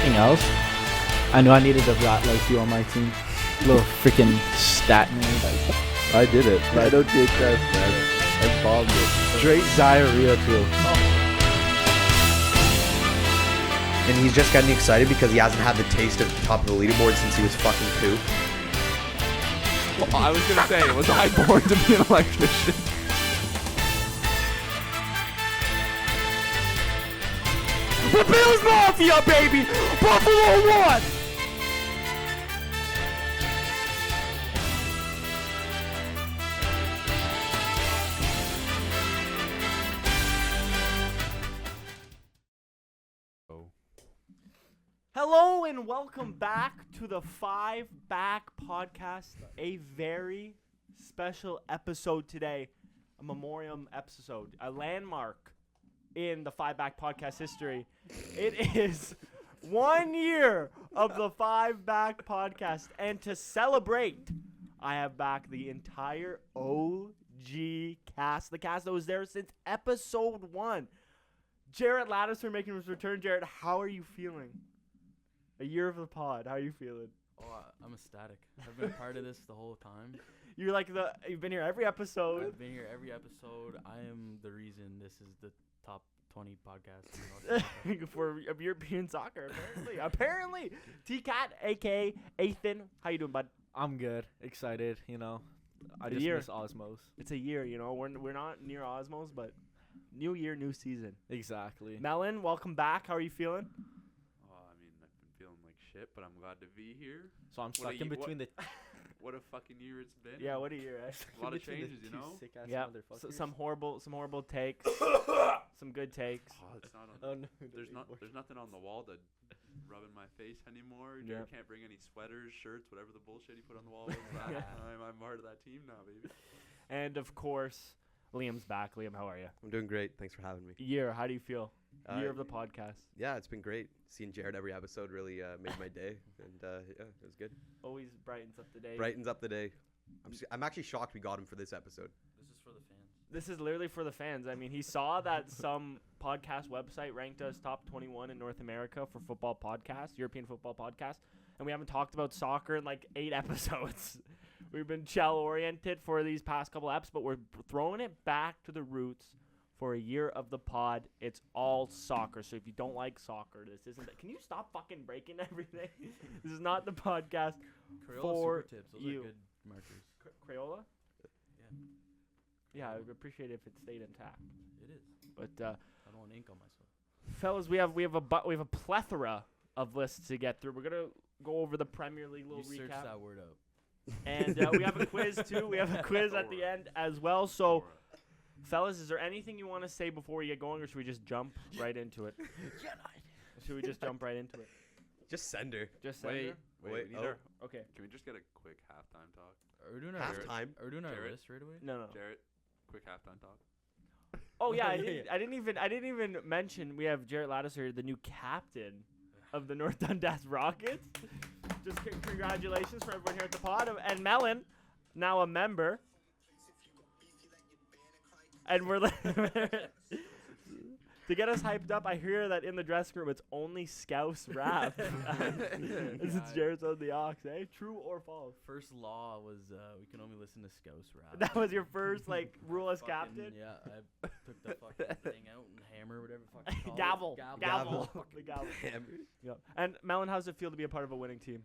anything else, I knew I needed a rat like you on my team. Little freaking stat nerd. I did it. I don't take that, man. I bombed it. Straight diarrhea too. And he's just getting excited because he hasn't had the taste of the top of the leaderboard since he was fucking 2. Well, I was gonna say, was I born to be an electrician? The Bills Mafia, baby! Buffalo 1! Hello and welcome back to the Five Back Podcast. A very special episode today, a memoriam episode, a landmark in the Five Back Podcast history. It is 1 year of the Five Back Podcast, and to celebrate, I have back the entire OG cast, the cast that was there since episode 1. Jarrett Laddiser making his return. Jarrett, how are you feeling? A year of the pod. How are you feeling? Oh, I'm ecstatic. I've been part of this the whole time. You're like you've been here every episode. I've been here every episode. I am the reason this is the top 20 podcast in North America. For European soccer, apparently. Apparently. T-Cat, a.k.a. Ethan. How you doing, bud? I'm good. Excited, you know. I just Year. miss Osmos. It's a year, you know. We're not near Osmos, but new year, new season. Exactly. Melon, welcome back. How are you feeling? I mean, I've been feeling like shit, but I'm glad to be here. So I'm stuck in between the What a fucking year it's been. Yeah, what a year, eh? A lot of between the changes, you two know? sick-ass Yeah. motherfuckers. Some horrible takes. Some good takes. Oh, it's not on. Oh no. There's nothing on the wall to rub in my face anymore. Yeah. You can't bring any sweaters, shirts, whatever the bullshit he put on the wall was last time. I'm part of that team now, baby. And of course, Liam's back. Liam, how are you? I'm doing great. Thanks for having me. Year, how do you feel? Year Uh, of the podcast. Yeah, it's been great. Seeing Jared every episode really made my day, and yeah, it was good. Always brightens up the day. Brightens up the day. I'm actually shocked we got him for this episode. This is for the fans. This is literally for the fans. I mean, he saw that some podcast website ranked us top 21 in North America for football podcasts, European football podcasts, and we haven't talked about soccer in like 8 episodes. We've been shell-oriented for these past couple eps, but we're throwing it back to the roots for a year of the pod. It's all soccer. So if you don't like soccer, this isn't. Can you stop fucking breaking everything? This is not the podcast Crayola for Super Tips. Those you. are good markers. Crayola. Yeah, Yeah, I would appreciate it if it stayed intact. it is. But I don't want ink on myself. fellas, we have a plethora of lists to get through. We're gonna go over the Premier League little You search recap, that word up. and we have a quiz too. We have a quiz at the end as well. So, fellas, is there anything you want to say before we get going, or should we just jump right into it? Should we just jump right into it? Just send her. Just send her? Wait, Wait, we need our, Okay. can we just get a quick halftime talk? Are we doing our Halftime. Are we doing our Jared. list right away? No. Jarrett, quick halftime talk. Oh yeah, Yeah. I didn't even mention we have Jarrett Laddiser, the new captain of the North Dundas Rockets. Just congratulations for everyone here at the pod, and Melon, now a member. And we're to get us hyped up. I hear that in the dressing room it's only Scouse rap. Since Jarrett's on the aux, eh? True or false? First law was we can only listen to Scouse rap. That was your first like rule as Fucking- captain. Yeah, I took the fucking thing out and hammer, whatever the fuck you call Gavel. it. Gavel. The gavel. Hammer. Yeah. And Melon, how's it feel to be a part of a winning team?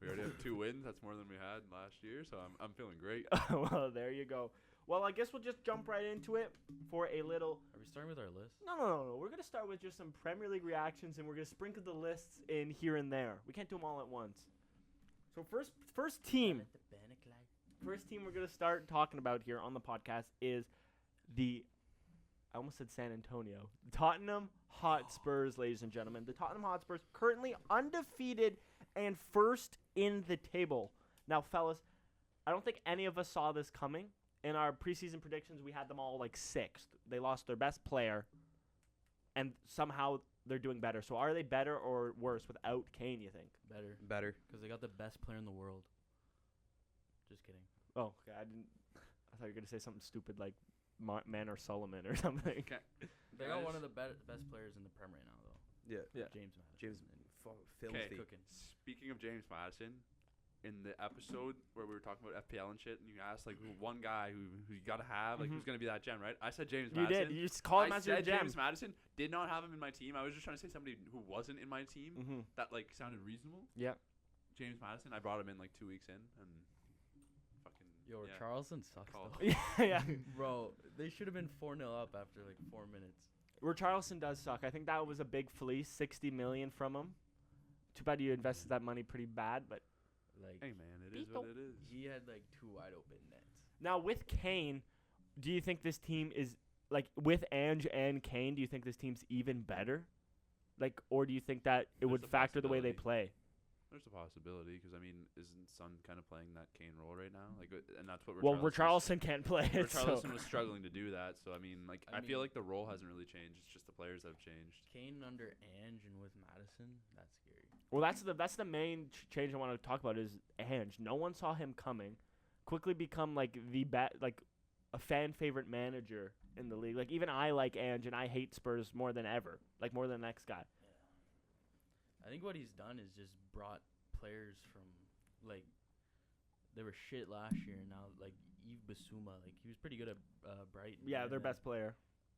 We already have 2 wins. That's more than we had last year, so I'm feeling great. Well, there you go. Well, I guess we'll just jump right into it for a little. Are we starting with our list? No. We're gonna start with just some Premier League reactions, and we're gonna sprinkle the lists in here and there. We can't do them all at once. So first team we're gonna start talking about here on the podcast is I almost said San Antonio, Tottenham Hotspurs, ladies and gentlemen. The Tottenham Hotspurs currently undefeated and first in the table. Now, fellas, I don't think any of us saw this coming. In our preseason predictions, we had them all like 6th. They lost their best player, and somehow they're doing better. So are they better or worse without Kane, you think? Better. Better. Because they got the best player in the world. Just kidding. Oh, okay. I thought you were going to say something stupid like Man or Solomon or something. They got one of the best players in the Prem right now, though. Yeah. Yeah. James Madison. James filthy. Cooking. Speaking of James Madison, in the episode where we were talking about FPL and shit, and you asked like one guy who you gotta have, like who's gonna be that gem, right? I said James You Madison. did. You just called him I as your said gem. James Madison. Did not have him in my team. I was just trying to say somebody who wasn't in my team Mm-hmm. that like sounded reasonable. Yeah. James Madison. I brought him in like 2 weeks in, and fucking Yo, yeah. Charleston sucks Call. though. yeah. Bro, they should have been 4-0 up after like 4 minutes. Richarlison does suck. I think that was a big fleece, 60 million from him. Too bad you invested that money pretty bad, but Like Hey man, it is what it is. he had like 2 wide open nets. now with Kane, do you think this team is like with Ange and Kane? Do you think this team's even better? Like, or do you think that it There's would a factor the way they possibility. play? There's a possibility because I mean, isn't Son kind of playing that Kane role right now? Like, and that's what Well, Richarlison Richarlison can't play it. So. Richarlison was struggling to do that, so I mean, like, I I feel mean- like the role hasn't really changed. It's just the players that have changed. Kane under Ange and with Madison, that's scary. Well, that's the main change I want to talk about is Ange. No one saw him coming. Quickly become like a fan favorite manager in the league. Like even I like Ange and I hate Spurs more than ever. Like more than the next guy. I think what he's done is just brought players from like they were shit last year and now like Yves Bissouma, like he was pretty good at Brighton. Yeah, and their then- best player.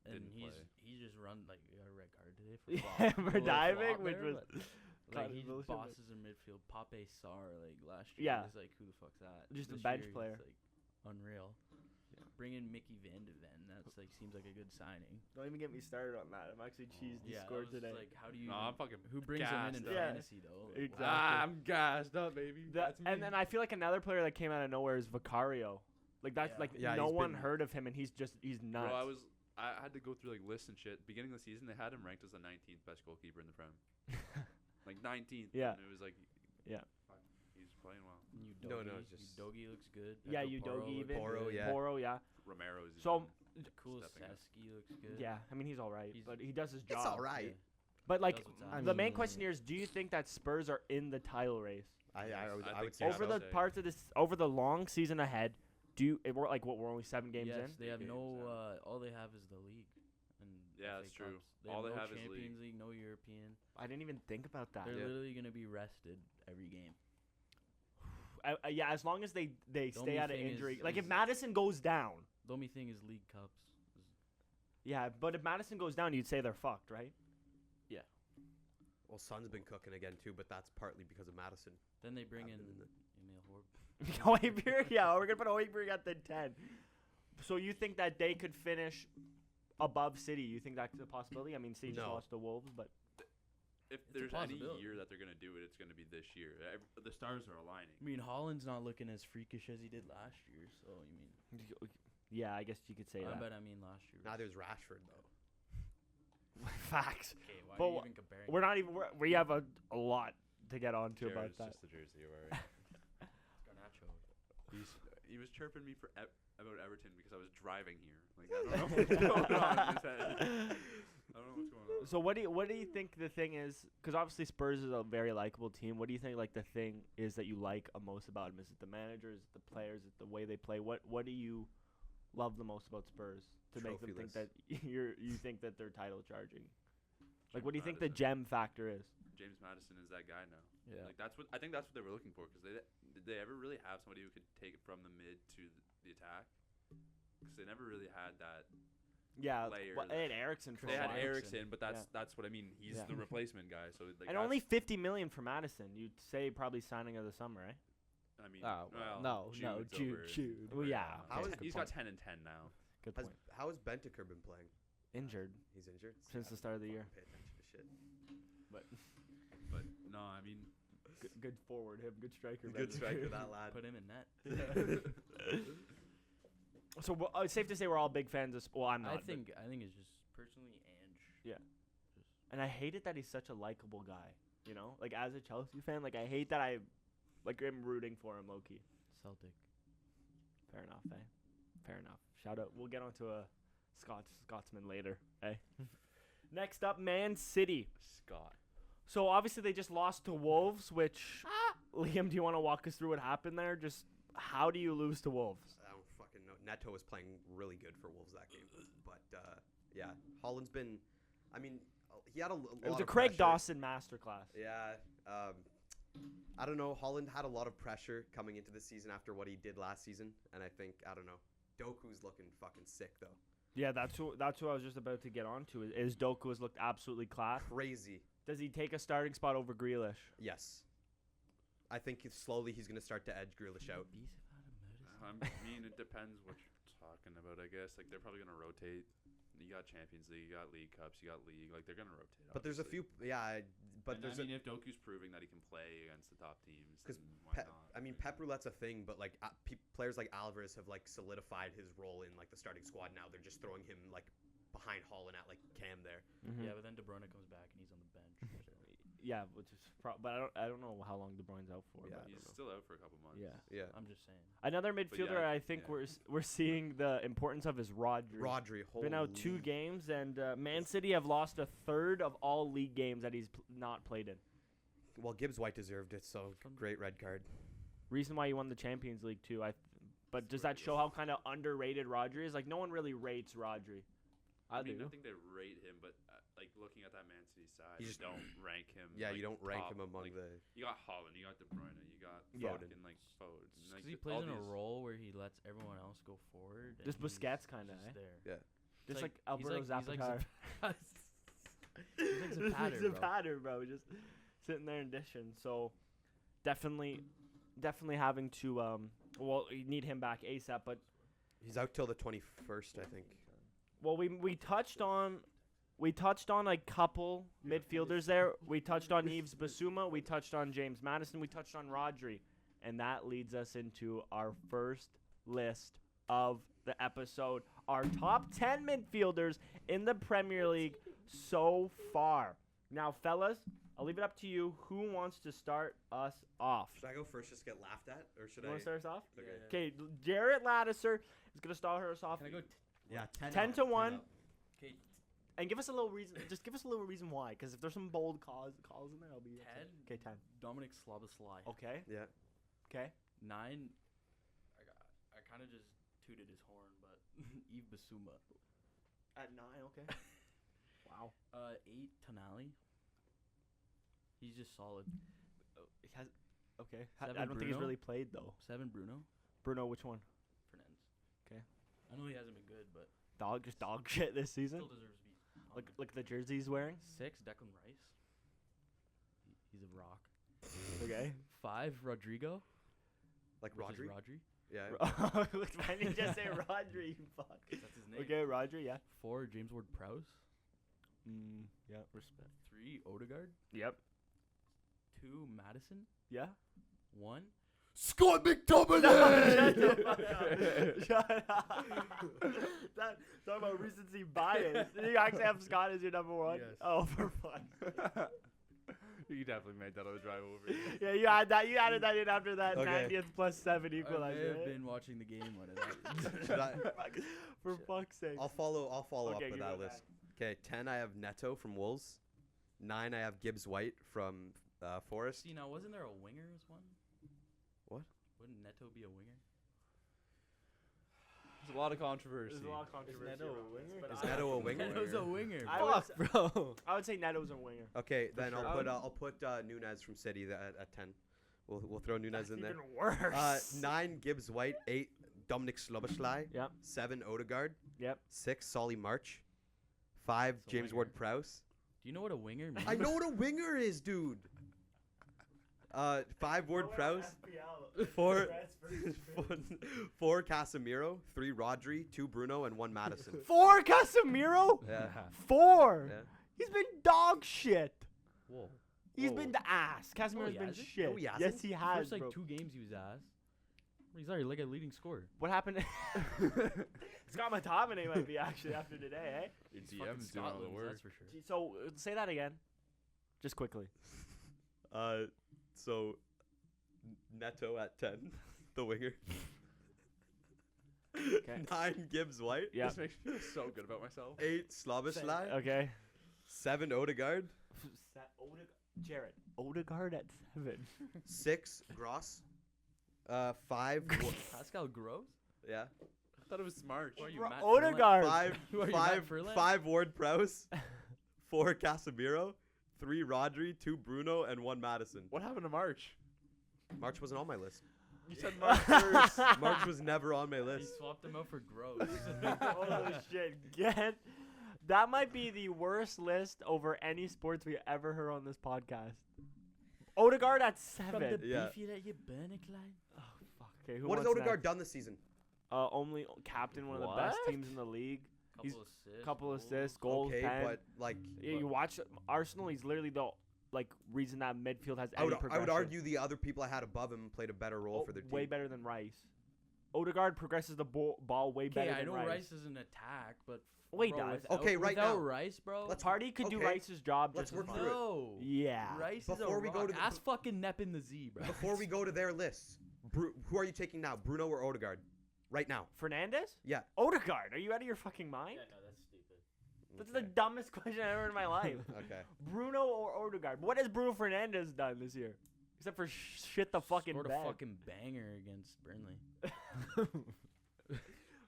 And Didn't he's play. he just run like he got a red card today for Yeah, flop- for a little diving, flop which there, was but, kind like of he bullshit, just but- bosses in midfield. Pape Sarr like last year Yeah. was like who the fuck's that? Just a This bench year, player. He's, like unreal. Bring in Mickey Van de Ven. That's like seems like a good signing. Don't even get me started on that. I'm actually cheesed he Yeah, scored that was today. like how do you? No, I'm fucking who brings him in gassed in up. Yeah. fantasy though? Like, Exactly. I'm gassed up, baby. And then I feel like another player that came out of nowhere is Vicario. Like that's Yeah. like Yeah, no he's one been- heard of him and he's nuts. Bro, I had to go through like lists and shit. Beginning of the season, they had him ranked as the 19th best goalkeeper in the Prem. Like 19th. Yeah. And it was like, Yeah. fuck, he's playing well. Udogie, No, it's just- Udogie looks good. Yeah, Pedro Porro Udogie looks even. Porro, good. yeah. Poro, yeah. Romero is So, Kulusevski looks good. Yeah, I mean he's all right, He's- but he does his job. It's all right. Yeah. But like Does what's I on. the main mean- question here is, do you think that Spurs are in the title race I would, I I would think say over so. the parts of this over the long season ahead? We're like what we're only 7 games Yes, in. they have Games, no. yeah. All they have is the league. And Yeah, FA that's true. Cups. They All have they no have is Champions league. League, no European. I didn't even think about that. They're Yeah. literally gonna be rested every game. Yeah, as long as they The stay only out of thing injury. is- Like if is- Madison goes down, The only thing is League Cups. yeah. But if Madison goes down, you'd say they're fucked, right? Well, Son's been cooking again too, but that's partly because of Madison. Then they bring in Happened in the- Emil Horb. Højbjerg, yeah, we're gonna put Højbjerg at the 10. So you think that they could finish above City? You think that's a possibility? I mean, City just No. lost to Wolves, but If a there's any possibility. year that they're gonna do it, it's gonna be this year. The stars are aligning. I mean, Holland's not looking as freakish as he did last year. So you mean? yeah, I guess you could say that. But I mean, last year. Neither is Rashford though. Facts. Okay, why But are you wha- even comparing? We're not even. We have a lot to get on to about Jared's that. just the jersey you're wearing. Garnacho. He was chirping me for about Everton because I was driving here. Like I don't know what's going on in his head. I don't know what's going on. So what do you think the thing is? Because obviously Spurs is a very likable team. What do you think like the thing is that you like most about them? Is it the managers, the players, is it the way they play? What do you love the most about Spurs to make them think that Trophyless. you think that they're title charging? Like James what do you think the Maddison. gem factor is? James Madison is that guy now. Yeah. Like I think that's what they were looking for because did they ever really have somebody who could take it from the mid to the attack? Because they never really had that. Yeah, Player well, they had Ericsson for They a had while. Ericsson, but that's what I mean. He's Yeah. the replacement guy. So like And that's- only 50 million for Madison. You'd say probably signing of the summer, right? I mean, Oh, well, no, Jude's Jude, over- Jude. Well, yeah. How is he's got 10 and 10 now. Good Has, point. how has Bentaker been playing? Injured. He's injured Since the start of the year. Pay attention to shit. But no, I mean, Good forward, him. Good striker. Good Bentaker. striker, that lad. Put him in net. So it's safe to say we're all big fans of. Well, I'm not. I but- think it's just personally Ange. Yeah. And I hate it that he's such a likable guy. You know, like as a Chelsea fan, like I hate that I, like am rooting for him, low key. Celtic. Fair enough, eh? Fair enough. Shout out. We'll get onto a Scotsman later, eh? Next up, Man City. Scott. So obviously they just lost to Wolves, which Liam, do you want to walk us through what happened there? Just how do you lose to Wolves? I don't fucking know. Neto was playing really good for Wolves that game, but yeah, Holland's been. I mean, he had a It was lot a of Craig pressure. Dawson masterclass. Yeah. I don't know. Holland had a lot of pressure coming into the season after what he did last season, and I think I don't know. Doku's looking fucking sick though. Yeah, that's who I was just about to get onto. Is Doku has looked absolutely class. Crazy. Does he take a starting spot over Grealish? Yes. I think slowly he's gonna start to edge Grealish out. I mean, it depends what you're talking about. I guess like they're probably gonna rotate. You got Champions League, you got League Cups, you got League. Like they're gonna rotate. But there's a obviously. few. Yeah. But And there's I mean, if Doku's proving that he can play against the top teams, 'Cause then why not? I mean, Pep Roulette's a thing, but like players like Alvarez have like solidified his role in like the starting squad now. They're just throwing him like behind Holland at like Cam there. Yeah, but then De Bruyne comes back and he's on the bench. So. Yeah, which is but I don't know how long De Bruyne's out for. Yeah, but- He's still out for a couple months. yeah. Yeah. I'm just saying. Another midfielder yeah, I think yeah. we're seeing the importance of is Rodri. Rodri, Been out 2 holy- games, and Man City have lost a third of all league games that he's not played in. Well, Gibbs White deserved it, so great red card. Reason why he won the Champions League too. But does that show how kind of underrated Rodri is? Like no one really rates Rodri. I mean, I think they rate him, but like looking at that Man City side, You you just- don't rank him. Yeah, like, you don't rank top. him among Like, the. You got Holland, you got De Bruyne, you got Yeah. fucking like Foden. Just Like, 'cause he all plays in a these- role where he lets everyone else go forward. and Just he's Busquets kinda, just eh? there. Just like he's Alberto he's like Zapatar. He's like Zapata, bro. Zapata, bro. Just sitting there and dishing. So definitely having to well, you need him back ASAP. But He's out till the 21st, I think. well, we touched on a couple midfielders there. We touched on Yves Bissouma. We touched on James Maddison. We touched on Rodri, and that leads us into our first list of the episode. Our top 10 midfielders in the Premier League so far. Now, fellas, I'll leave it up to you. Who wants to start us off? Should I go first, just get laughed at, or should You want to start us off? Okay. Okay, Jarrett Laddiser is going to start us off. Can I go? Yeah, 10 to 1. Okay, And give us a little reason. Just give us a little reason why. Because if there's some bold calls in there, I'll be 10. Okay, 10. Dominic Szoboszlai. Okay. Yeah. Okay. 9. I kind of just tooted his horn, but Yves Bissouma. At 9. Okay. Wow. 8 Tonali. He's just solid. He has. Okay. I 7 don't think he's Bruno. really played though. 7 Bruno Bruno, which one? Fernandes. 'Kay. I know he hasn't been good, but Dog shit this season. still deserves to be. Look at the jersey he's wearing. 6 Declan Rice. He's a rock. Okay. 5 Rodrigo. Like which is Rodri. Rodri. Yeah. Why didn't you just say Rodri? You fuck. That's his name. Okay, Rodri. Yeah. 4 James Ward-Prowse. Yeah. Respect. 3 Odegaard. Yep. 2 Madison. Yeah. 1 Scott McTominay. Shut the fuck up. Shut up. Talk about recency bias. Did you actually have Scott as your number 1? Yes. Oh, for fun. You definitely made that on the drive over. Yeah, you had that. You added that in after that Okay. 90th plus 7 I may equalizer. have right? been watching the game when it happened. Should I? For fuck's sake. I'll follow Okay, up you with go that list. Okay, 10 I have Neto from Wolves. 9 I have Gibbs White from Forest. See, now, wasn't there a winger as one? What? Wouldn't Neto be a winger? There's a lot of controversy. There's a lot of controversy. Neto a around this, winger? but Is I- Neto a winger? Neto's a winger. I bro. would, bro. I would say Neto's a winger. Okay, then sure. I'll put Nunez from City at 10. We'll throw Nunez That's in there. even worse. 9 Gibbs White. 8 Dominic Szoboszlai. Yep. 7 Odegaard. Yep. 6 Solly March. 5 It's a James winger. Ward-Prowse. Do you know what a winger means? I know what a winger is, dude. 5 Ward-Prowse. 4 4 Casemiro. 3 Rodri. 2 Bruno and 1 Madison. 4 Casemiro? Yeah. 4. Yeah. He's been dog shit. Whoa. He's Whoa. been the ass. Casemiro's he been hasn't? shit. No, he Yes, hasn't. he has, First, like, bro. 2 games he was ass. He's already like a leading scorer. What happened? Scott McTominay might be actually after today, eh? Your He's fucking DM's doing all the Scotland's, work. that's for sure. So say that again, just quickly. So Neto at 10, the winger. Okay. 9 Gibbs White. Yeah. This makes me feel so good about myself. 8 Szoboszlai. Okay. 7 Odegaard. Jared. Odegaard at 7. 6 Gross. 5 Pascal Gross? yeah. I thought it was smart. Who are you, Bro, Matt Odegaard. 5 Who are you, 5 Matt Furlan? 5 Ward Prowse. 4 Casemiro, 3 Rodri, 2 Bruno, and 1 Madison. What happened to March? March wasn't on my list. You said March first. March was never on my He list. swapped him out for Gross. Holy shit! That might be the worst list over any sports we ever heard on this podcast. Odegaard at From 7. the Yeah. beefy that you Bernicline. Oh fuck. Okay, who What has wants Odegaard next? done this season? Only captain one of the best What? teams in the league. He's- Couple assists. Couple goals. assists, goals, Okay, 10. but like, Yeah, you watch Arsenal. He's literally the reason that midfield has I any would progression. argue the other people I had above him played a better role for their team. Way better than Rice. Odegaard progresses the ball way Okay, better I than know Rice. Rice is an attack, but Well, he bro, does. without- Okay, right without now. Rice, bro. Let's- Party could do okay. Rice's job Let's just as work fine. through it. No. Yeah. Rice Before is we a go rock. to the- Ask fucking Nep in the Z, bro. Before we go to their lists, who are you taking now, Bruno or Odegaard? Right now. Fernandez? Yeah. Odegaard? Are you out of your fucking mind? no, that's stupid. That's the dumbest question I've ever heard in my life. Okay. Bruno or Odegaard? What has Bruno Fernandez done this year? Except for shit the fucking Scored bed. a fucking banger against Burnley.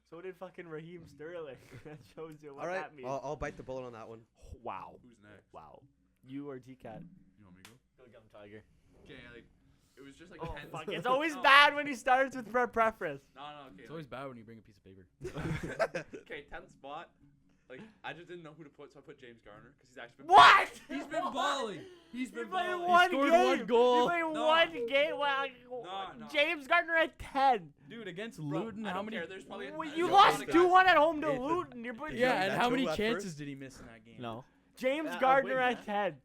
So did fucking Raheem Sterling. That shows you what All right. that means. I'll bite the bullet on that one. Wow. Who's next? Wow. You or T-Cat? You want me to go? Go Gum Tiger. Okay, like it was just like Oh, 10 fuck. no, It's always no, bad when he starts with preference. No, okay. It's always bad when you bring a piece of paper. Okay, 10th spot. Like I just didn't know who to put, so I put James Garner because he's actually been What? He's been balling. He's He been played balling. one scored game. one goal. He played No. one game. Wow. No. James Gardner at 10. Dude, against Bro, Luton, I how don't many? care. There's probably Well, there's you a lost lot of 2-1 guys. at home to Ethan. Luton. You're putting Yeah, James and how Gardner many at chances first? did he miss in that game? No. James I'll Gardner wait, at 10.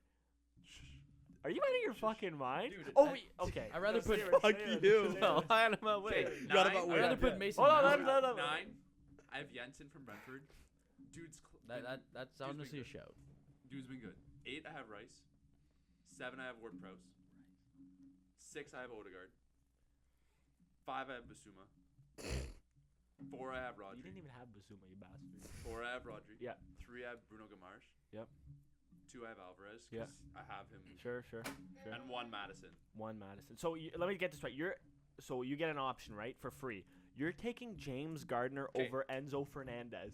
Are you out of your fucking mind? Dude, Oh, I- wait, okay. I'd rather Go put- say it, Fuck say it, you. say No, it. I am my way. Okay, You got about nine. win. I'd rather Yeah. put Mason. Hold on, Mount. no. 9. I have Jensen from Brentford. Dude's That's been honestly a good. shout. Dude's been good. 8 I have Rice. 7 I have Ward Prowse. 6 I have Odegaard. 5 I have Basuma. 4 I have You Rodri. didn't even have Basuma, you bastard. 4 I have Rodri. Yeah. 3 I have Bruno Gamarsh. Yep. 2 I have Alvarez. Yeah. 'Cause I have him. Sure. And 1 Madison. One Madison. So let me get this right. So you get an option, right, for free. You're taking James Gardner 'Kay. over Enzo Fernandez.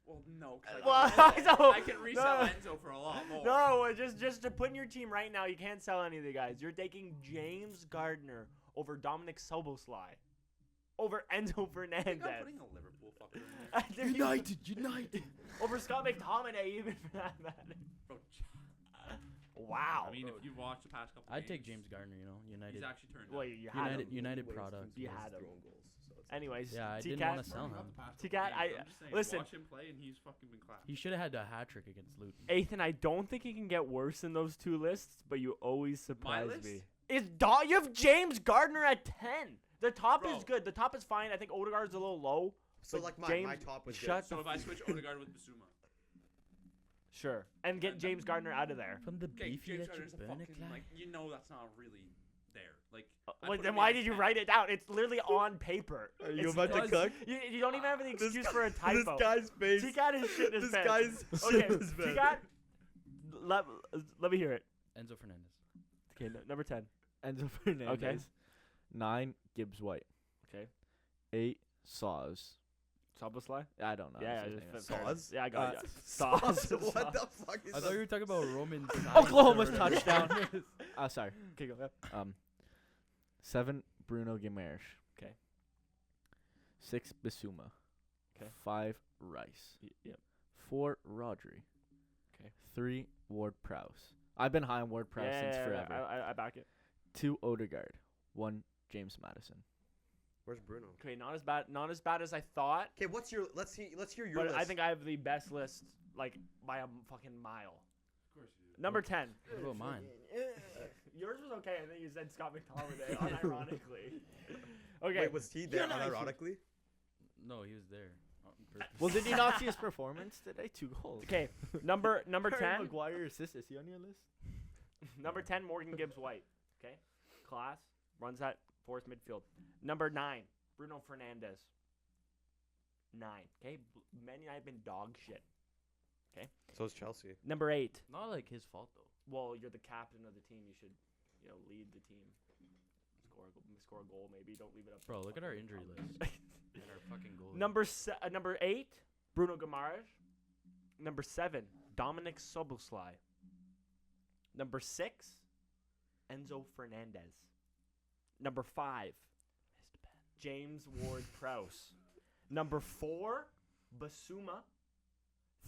Well, no, because Well, I can no. resell Enzo for a lot more. No, just to put in your team right now, you can't sell any of the guys. You're taking James Gardner over Dominic Soboslai, over Enzo I think Fernandez. I'm putting a Liverpool fucker in there. United. Over Scott McTominay, even for that matter. Bro, Wow. I mean, if you've watched the past couple I'd games, take James Gardner. United. He's actually turned Well, up. you had him. United product. You had him. Thrown goals, so it's- Anyways, Yeah, I didn't T-Cat, wanna sell him. T-Cat, I'm just saying, listen. watch him play and he's fucking been clapped. He should have had a hat trick against Luton. Ethan, I don't think he can get worse than those two lists, but you always surprise list? me. You have James Gardner at 10. The top Bro. is good. The top is fine. I think Odegaard's a little low. So But like my James, top was shut good. So if I switch Odegaard with Basuma, Sure. And get James Gardner out of there. From the okay, beefy James that you Gardner's a fucking Bernicline. like you know that's not really there. Like, I Well, put then him why in did you 10. write it down? It's literally on paper. Are you It's about to because- cook? You don't even have an This excuse guy- for a typo. This guy's face. T-Cat is shit in his This pants. guy's Okay, shit in his pants. T-Cat, let me hear it. Enzo Fernandez. Okay, number 10. Enzo Fernandez. 9 Gibbs White. Okay. 8 Saws. Soboslai? I don't know. Yeah, his yeah, name. just fair enough. Saws? Yeah, I got Uh, it. Sauce? Sauce. What the fuck is I that? thought you were talking about Roman. Oklahoma's Science or whatever. touchdown. Sorry. Okay, go. 7 Bruno Guimaraes. 'Kay. 6 Bissouma. 'Kay. 5 Rice. Yep. 4 Rodri. 'Kay. 3 Ward Prowse. I've been high on Ward Prowse since forever. I back it. 2 Odegaard. 1 James Madison. Where's Bruno? Okay, not as bad as I thought. Okay, what's your? Let's hear your But list. I think I have the best list, like by a fucking mile. Of course you do. Number 10. What about mine? Yours was okay. I think you said Scott McTominay, unironically. Okay. Wait, was he there United. unironically? No, he was there. On purpose. Well, did you not see his performance today? 2 goals. Okay. Number Harry 10. Maguire assist. Is he on your list? Number 10, Morgan Gibbs White. Okay. Class. Runs that fourth midfield. Number 9, Bruno Fernandez. 9. Okay. Man United have been dog shit. So is Chelsea. Number 8. Not like his fault though. Well, you're the captain of the team. You should, lead the team. Score a goal, maybe. Don't leave it up. to Bro, the look at our fucking injury top. list. And our fucking goal. Number 8, Bruno Guimaraes. Number 7, Dominic Soboslai. Number 6, Enzo Fernandez. Number 5, James Ward-Prowse. Number 4, Basuma.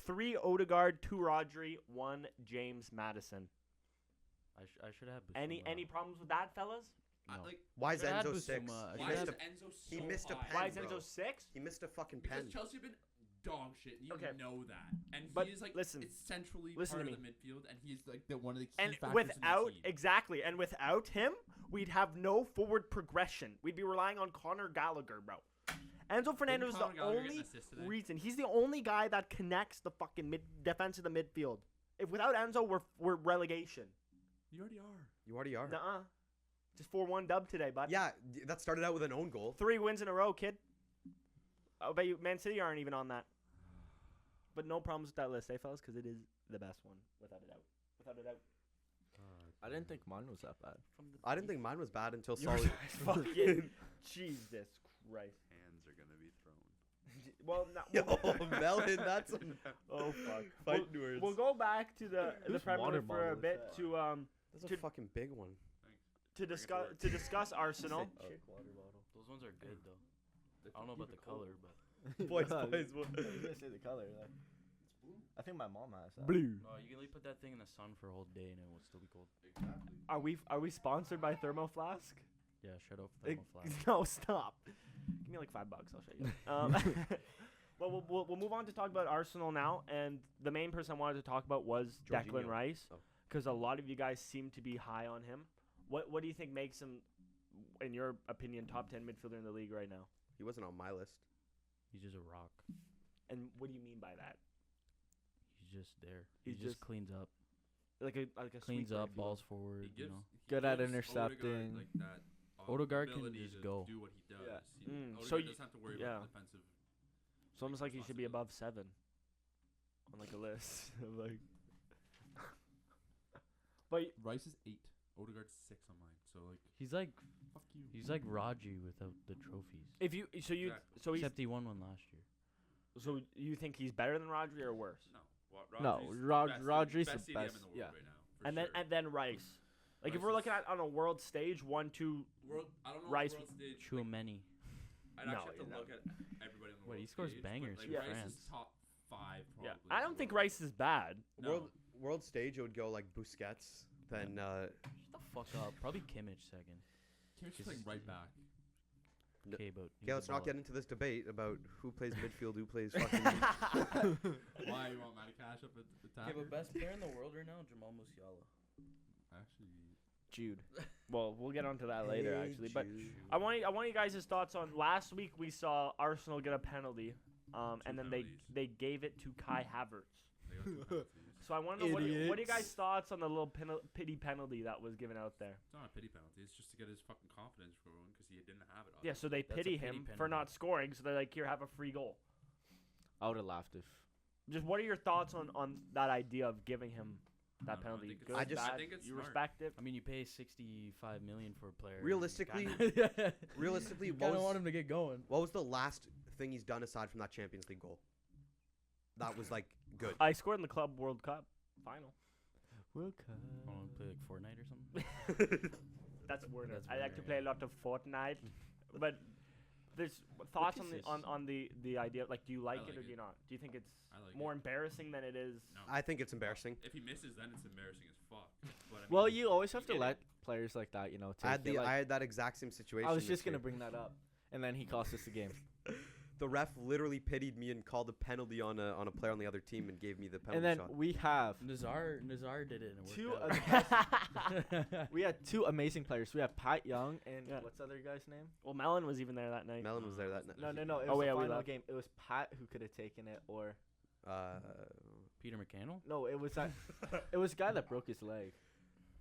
3, Odegaard. 2, Rodri. 1, James Madison. I should have. Any problems with that, fellas? No. Why is Should've had Enzo 6? Basuma. He Why missed is a Enzo so he missed a high? pen, Why is bro. Enzo 6? he missed a fucking Because pen. Chelsea have been dog shit, and you Okay. know that. And But he is like listen. it's centrally Listen part to of the midfield, and he's like one of the key And factors without in the team. exactly, and without him, we'd have no forward progression. We'd be relying on Conor Gallagher, bro. Enzo Fernandez is Conor the Gallagher get only an assist today? reason. He's the only guy that connects the fucking defense of the midfield. If without Enzo, we're relegation. You already are. You already are. Nuh-uh. Just 4-1 dub today, bud. Yeah, that started out with an own goal. 3 wins in a row, kid. I bet you Man City aren't even on that. But no problems with that list, eh, fellas? Because it is the best one, without a doubt. Without a doubt. I didn't think mine was that bad. I didn't think mine was bad until Yours Solly. is fucking Jesus Christ. Hands are gonna be thrown. Well, no, Yo, Melvin, that's oh fuck. fighting words. We'll go back to the Whose Premier water League for bottle a is bit that? That's a to- fucking big one. to discuss Arsenal. Chick water bottle. Those ones are good though. I don't know about the color, but Boys, I boys, was gonna say the color. Like, I think my mom has that. Blue. no, you can only put that thing in the sun for a whole day and it will still be cold. Exactly. Are we sponsored by Thermo Flask? Yeah, shut up. Thermoflask. No, stop. Give me like $5. I'll show you. Well, we'll move on to talk about Arsenal now, and the main person I wanted to talk about was Declan Jorginho. Rice, Oh. because a lot of you guys seem to be high on him. What do you think makes him, in your opinion, top 10 midfielder in the league right now? He wasn't on my list. He's just a rock. And what do you mean by that? He's just there. He's He just just cleans up. Like a Cleans sweeper, up, if you will. balls forward. He gives, Good at gives intercepting. Odegaard, like that, Odegaard can ability just to go. do what he does. Yeah. He, Mm, Odegaard so you- doesn't have to worry yeah. about defensive. It's almost like he should be responsibility. above 7 on like a list of like. But Rice is 8. Odegaard's 6 on mine. So like, He's like fuck you. he's like Raji without the trophies. if you so you Exactly. so he's Except he won one last year. so you think he's better than Rodri or worse? No. No, Rodri's the best CDM in best, the world yeah. right now. For And sure. then Rice. Like if Rice we're is- looking at on a world stage, 1, 2. world, I don't know. Rice- World stage. Like, Chouameni. I'd No, actually have to no. look at everybody on the Wait, world he scores stage, bangers but, for like, Rice France. is top 5 probably. Yeah, in I the don't think world. Rice is bad. No. World stage, it would go like Busquets, then Shut the fuck up. Probably Kimmich second. Kimmich is like right back. No. Okay, but yeah. Let's not get into this debate about who plays midfield, who plays fucking. Why you want Matty Cash up at the Okay, top? but best player in the world right now, Jamal Musiala. Actually, Jude. Well, we'll get onto that later Hey, actually. But Jude. I want you guys' thoughts on last week. We saw Arsenal get a penalty, and then penalties. they gave it to Kai Havertz. they got 2 penalties. So I want to know what are you Idiots. guys' thoughts on the little pity penalty that was given out there? It's not a pity penalty. It's just to get his fucking confidence going because he didn't have it. Yeah, so they That's a pity pity him for penalty. not scoring. So they're like, here, have a free goal. I would have laughed if. Just what are your thoughts on that idea of giving him that I penalty? think Good, it's- I just- bad? I think it's you smart. respect it. I mean, you pay 65 million for a player. Realistically- Kinda- Realistically, you what kind of was, want him to get going. what was the last thing he's done aside from that Champions League goal? That was like good. I scored in the Club World Cup final. Want to play like Fortnite or something? That's Werner. That's I like to Werner, play yeah. a lot of Fortnite, but there's thoughts on the is on the idea. Like, do you like, like it or it. do you not? Do you think it's I like more it. embarrassing than it is? No. I think it's embarrassing. If he misses, then it's embarrassing as fuck. But I mean, Well, you always have to get it. let players like that, take I it. had that exact same situation. I was this just gonna year. bring that up, and then he cost us the game. The ref literally pitied me and called a penalty on a player on the other team and gave me the penalty And then shot. we have Nazar did it and it two. worked out. We had two amazing players. We have Pat Young and Yeah. what's the other guy's name? Well, Melon was even there that night. Melon was there that night. No. It Oh, was yeah, the we final left. game. It was Pat who could have taken it, or Peter McCannell? no, it was that. It was a guy that broke his leg.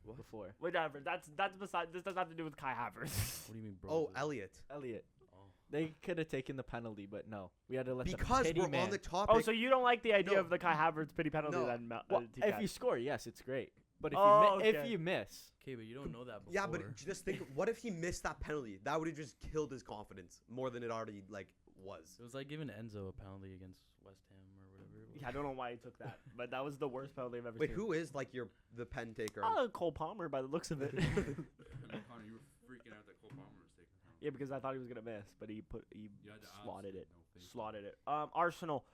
What? Before Whatever. That's beside. This doesn't have to do with Kai Havertz. What do you mean, bro? Oh, Elliot. Elliot. Oh. They could have taken the penalty, but no, we had to let Because the pity we're man. on the topic. Oh, so you don't like the idea No. of the Kai Havertz pity penalty No. then? Well, if TCAT? you score, yes, it's great. But if Oh, if okay. you miss, Okay, but you don't know that before. yeah, but just think, what if he missed that penalty? That would have just killed his confidence more than it already was. It was like giving Enzo a penalty against West Ham or whatever it was. Yeah, I don't know why he took that, but that was the worst penalty I've ever Wait, seen. who is like the pen taker? Cole Palmer by the looks of it. Connor, you were freaking out that Cole Palmer was taking the penalty. Yeah, because I thought he was gonna miss, but he You had the slotted absolute it. no faith. Slotted it. Arsenal,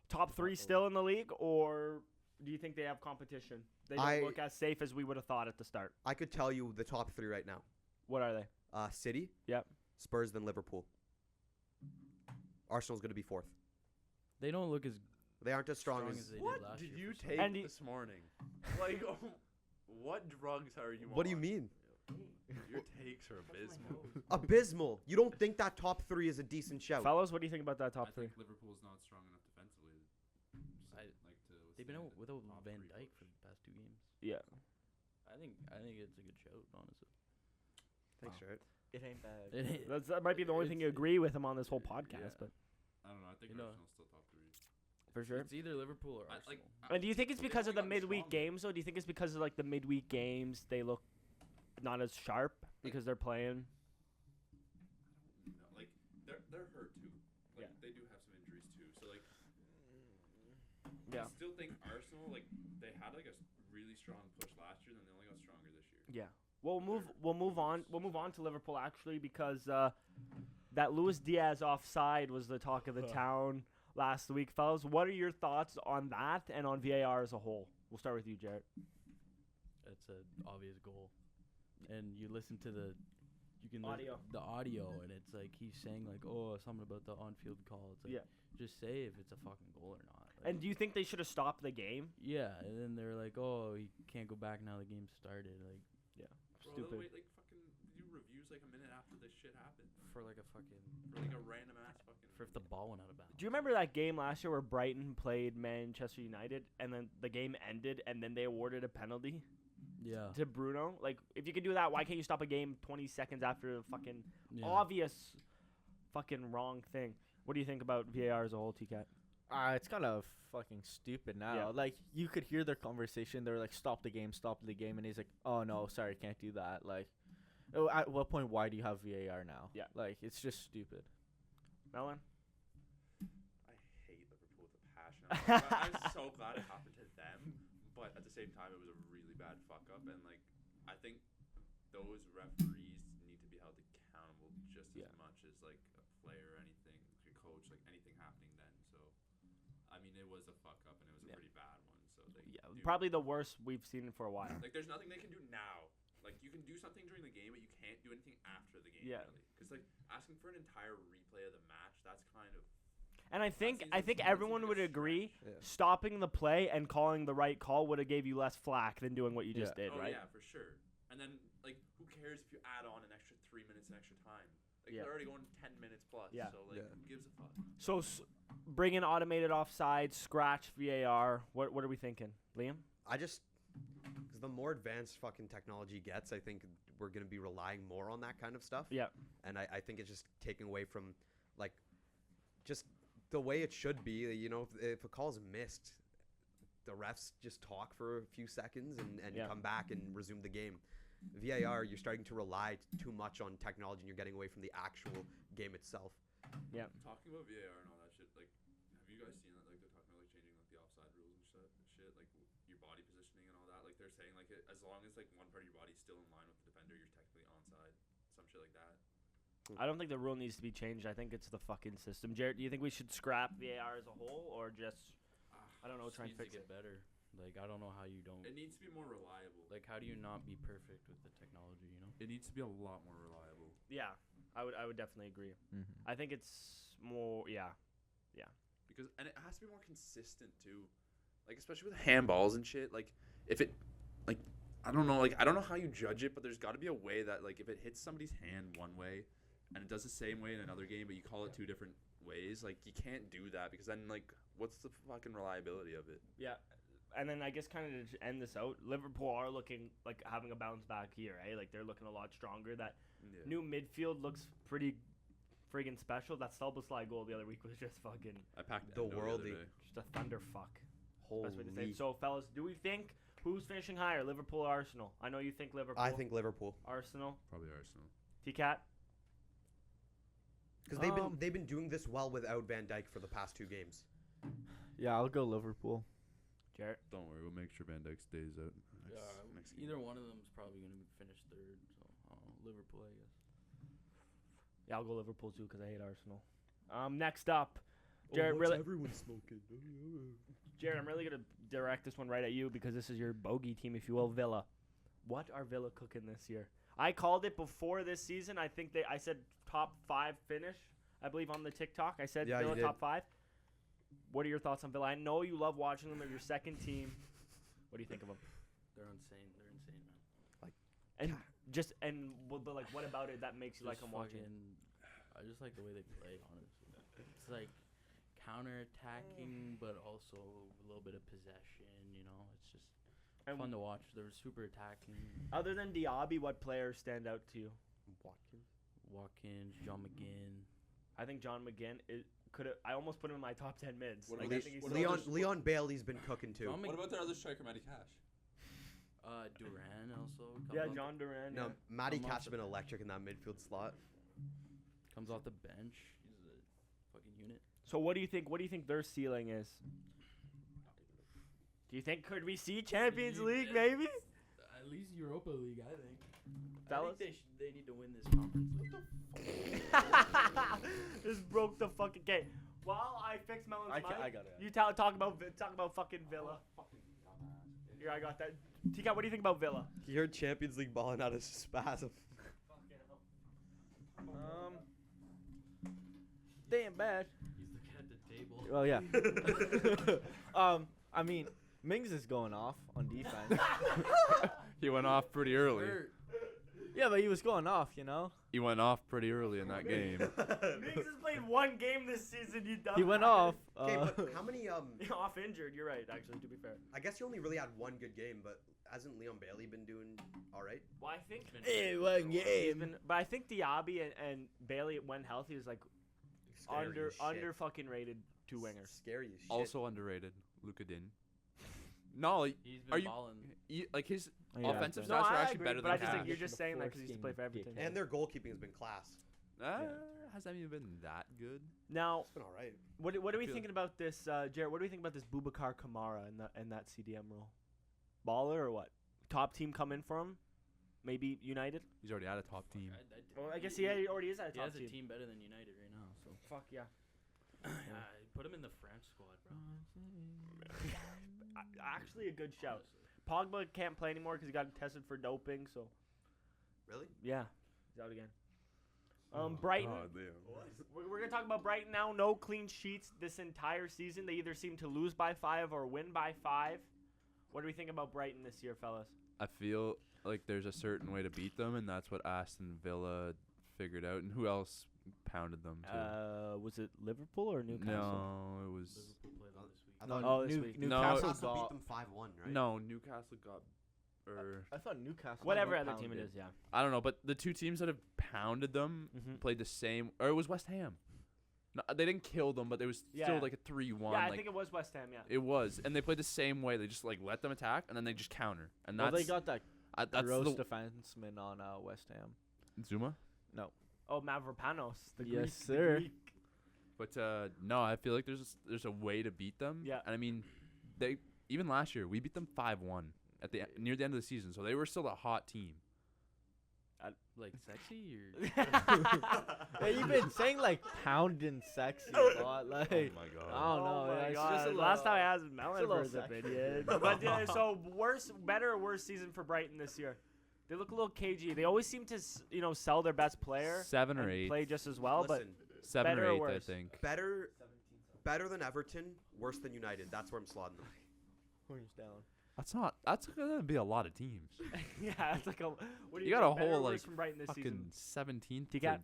top 3 still in the league, or do you think they have competition? They don't look as safe as we would have thought at the start. I could tell you the top 3 right now. What are they? City. Yep. Spurs, then Liverpool. Arsenal's going to be 4th. They don't look as They aren't as strong strong as. as they What did last did year. you for some take And he- this morning? Like, what drugs are you on? What do you mean? Your takes are abysmal. Abysmal. You don't think that top 3 is a decent shout? Fellas, what do you think about that top I 3? think Liverpool's not strong enough defensively. They've been out without top Van 3 Dijk push. for the past 2 games. Yeah. I think it's a good shout, honestly. Thanks, Jared. It ain't bad. It ain't- That might be the only thing you it's- agree with him on this whole podcast, yeah. but I don't know. I think You know- Arsenal's still top 3. for sure. It's either Liverpool or I, Arsenal. like, And do you think it's they've because of only the gotten midweek stronger. games, though? Do you think it's because of like the midweek games they look not as sharp because they're playing? No, like they're hurt too. Like Yeah. they do have some injuries too. So like Yeah. I still think Arsenal like they had like a really strong push last year, then they only got stronger this year. Yeah. We'll move on. We'll move on to Liverpool actually because that Luis Diaz offside was the talk of the town last week, fellas. What are your thoughts on that and on VAR as a whole? We'll start with you, Jarrett. It's an obvious goal, and you listen to the Audio. the audio, and it's like he's saying like, oh, something about the on-field call. It's like, Yeah. just say if it's a fucking goal or not. Like, And do you think they should have stopped the game? yeah, and then they're like, oh, he can't go back now. The game started. Like Bro, Stupid. they'll wait like fucking do reviews like a minute after this shit happened. for like a fucking For like a random ass fucking for if the ball went out of bounds. Do you remember that game last year where Brighton played Manchester United and then the game ended and then they awarded a penalty Yeah. to Bruno? Like, if you could do that, why can't you stop a game 20 seconds after the fucking Yeah. obvious fucking wrong thing? What do you think about VAR as a whole, TCAT? It's kind of fucking stupid now. Yeah. Like, you could hear their conversation. They're like, stop the game. And he's like, oh, no, sorry, can't do that. Like, at what point, why do you have VAR now? Yeah. Like, it's just stupid. Melon? I hate Liverpool with a passion. I'm so glad it happened to them, but at the same time, it was a really bad fuck up, and like I think those referees need to be held accountable just Yeah. as much as like a player or anything, your coach, like anything happening then. So, I mean, it was a fuck up, and it was a Yeah. pretty bad one. So they Yeah, do- probably the worst we've seen for a while. like there's nothing they can do now. Like you can do something during the game, but you can't do anything after the game. Yeah. Really, because like asking for an entire replay of the match, that's kind of And I think seems like everyone a would agree Yeah. stopping the play and calling the right call would have gave you less flack than doing what you just did, oh right? yeah, for sure. And then like, who cares if you add on an extra 3 minutes and extra time? Like Yeah. they're already going 10 minutes plus. Yeah. So like, Yeah. who gives a fuck? So bring in automated offside, scratch VAR. What are we thinking, Liam? I just because the more advanced fucking technology gets, I think we're gonna be relying more on that kind of stuff. Yeah. And I think it's just taking away from like just the way it should be. You know, if a call's missed, the refs just talk for a few seconds and Yeah. come back and resume the game. VAR, you're starting to rely too much on technology and you're getting away from the actual game itself. Talking about VAR and all that shit, like, have you guys seen that? Like, they're talking about like changing like the offside rules and shit, like your body positioning and all that. Like, they're saying like as long as like one part of your body's still in line with the defender, you're technically onside. Some shit like that. I don't think the rule needs to be changed. I think it's the fucking system. Jared, do you think we should scrap VAR as a whole or just I don't know, Just try and needs fix to it? get better. Like I don't know how you don't. It needs to be more reliable. Like how do you not be perfect with the technology? You know. It needs to be a lot more reliable. Yeah. I would definitely agree. Mm-hmm. I think it's more Because and it has to be more consistent too, like especially with handballs and shit. Like if it, like I don't know how you judge it, but there's got to be a way that like if it hits somebody's hand one way, and it does the same way in another game, but you call it two different ways, like you can't do that because then like what's the fucking reliability of it? Yeah. And then I guess kind of to end this out, Liverpool are looking like having a bounce back here, eh? Like they're looking a lot stronger. That Yeah. new midfield looks pretty friggin' special. That Szoboszlai goal the other week was just fucking I packed The Endo other worldly. day. just a thunderfuck. Best way to say Holy. it. So fellas, do we think who's finishing higher, Liverpool or Arsenal? I know you think Liverpool. I think Liverpool Arsenal. Probably Arsenal. T-Cat. because they've been doing this well without Van Dijk for the past 2 games. Yeah, I'll go Liverpool. Jarrett. Don't worry, we'll make sure Van Dijk stays out. Next game. Either one of them is probably going to finish third. So Liverpool, I guess. Yeah, I'll go Liverpool too because I hate Arsenal. Next up, Jared. Everyone's smoking. Jared, I'm really gonna direct this one right at you because this is your bogey team, if you will, Villa. What are Villa cooking this year? I called it before this season. I think I said top 5 finish. I believe on the TikTok. I said Yeah, you Villa did. top 5. What are your thoughts on Villa? I know you love watching them. They're your second team. What do you think of them? They're insane. They're insane, man. But like, what about it that makes you like Just them watching? I just like the way they play, honestly. It's like counter-attacking, but also a little bit of possession, you know? It's just And fun to watch. They're super attacking. other than Diaby, what players stand out to you? Watkins, John McGinn. I think John McGinn I almost put him in my top 10 mids. What Like, about I think he's what so- about Leon Bailey's been cooking too. John What about their other striker, Matty Cash? Duran also. Comes Yeah, off John Duran. No, Yeah. Matty Come off Cash has the been electric in that midfield slot. comes off the bench. He's a fucking unit. So what do you think? What do you think their ceiling is? Do you think could we see Champions League maybe? At least Europa League, I think. Fellas? They need to win this conference league. This broke the fucking game. While I fix Melon's mic, I got it. you talk about fucking Villa. Here, I got that. Tika, what do you think about Villa? He heard Champions League balling out of spasm. Damn bad. He's looking at the table. Well, yeah. I mean, Mings is going off on defense. He went off pretty early. Yeah, but he was going off, you know. He went off pretty early in that game. Mings has played one game this season. You dumb. He went off. Okay, but how many? off injured. You're right. Actually, to be fair. I guess you only really had one good game, but hasn't Leon Bailey been doing all right? Well, I think. one He's been, but I think Diaby and Bailey when healthy is like Scary as shit. under fucking rated two wingers. Scary as shit. Also underrated, Luka Din. No, He's Are been you- balling. like his Yeah, offensive No, stats are I actually agree, better but than I just think Cash. you're just saying that because he used to play for Foreskin Everton. and their goalkeeping has been class. Has that even been that good? Now, It's been all right. what are we feel- thinking about this, Jared? What do we think about this Boubacar Kamara in that CDM role? Baller or what? Top team coming for him? Maybe United? He's already at a top team. Well, I guess he already is at a He top has a team. team better than United right now. So Fuck yeah. put him in the French squad, bro. Actually, a good shout. Honestly. Pogba can't play anymore because he got tested for doping. So Really? yeah, he's out again. Brighton. We're gonna talk about Brighton now. No clean sheets this entire season. They either seem to lose by 5 or win by 5. What do we think about Brighton this year, fellas? I feel like there's a certain way to beat them, and that's what Aston Villa figured out. And who else pounded them too? Was it Liverpool or Newcastle? No, it was Liverpool played them this week. I No, thought this week. Newcastle Newcastle beat got. them 5-1, right? no Newcastle got or I thought Newcastle. Whatever got other team it pounded. is, yeah. I don't know, but the two teams that have pounded them Mhm. played the same, or it was West Ham. No, they didn't kill them, but it was Yeah. still like a 3-1. Yeah, I like, think it was West Ham. Yeah. it was, and they played the same way. They just like let them attack, and then they just counter, and Well, that's they got that that's gross the defenseman on West Ham. Zuma. Oh, Mavropanos. The Yes, Greek, the sir. Greek. But no, I feel like there's a way to beat them. Yeah. And I mean, they even last year we beat them 5-1 at the near the end of the season, so they were still a hot team. Like sexy or Yeah, you've been saying like pounding sexy a lot. Like, Oh my I god. don't know. Oh my it's God. just a little, Last time I asked it's Melon a for little his sexy. opinion. But yeah, so better or worse season for Brighton this year? They look a little cagey. They always seem to, sell their best player 7 or and 8. play just as well. Listen, 7 better or or 8, I worse? think. better than Everton, worse than United. That's where I'm slotting them. Horns down. That's gonna be a lot of teams. But yeah, it's like a. What do You got think, a better or whole, worse like, from Brighton this Fucking season? 17th You to got-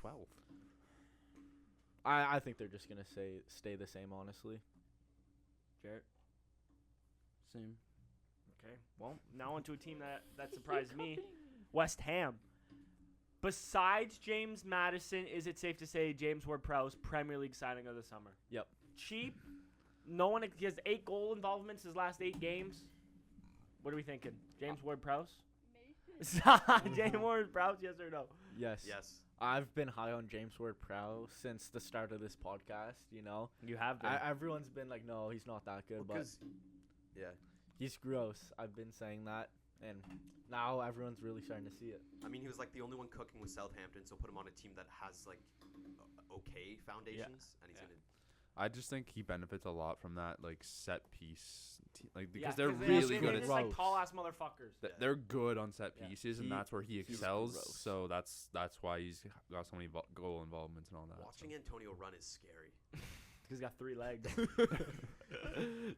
12th. I think they're just gonna stay the same. Honestly. Jarrett. same. Okay. Well, now onto a team that surprised me, West Ham. Besides James Maddison, is it safe to say James Ward-Prowse Premier League signing of the summer? Yep. Cheap. No one. He has 8 goal involvements his last 8 games. What are we thinking? James Ward-Prowse. James Ward-Prowse, yes or no? Yes. Yes. I've been high on James Ward-Prowse since the start of this podcast. You know, You have been. everyone's been like, no, he's not that good, but Yeah. he's gross. I've been saying that, and now everyone's really starting to see it. I mean, he was like the only one cooking with Southampton, so put him on a team that has like okay foundations, and he's Yeah. gonna. I just think he benefits a lot from that like set piece, like Yeah, because they're they really have- good they're at. just like Gross. tall ass motherfuckers. Yeah. They're good on set Yeah. pieces, and He- that's where he he's excels. gross. So that's why he's got so many goal involvements and all that. Watching Antonio run is scary. He's got 3 legs.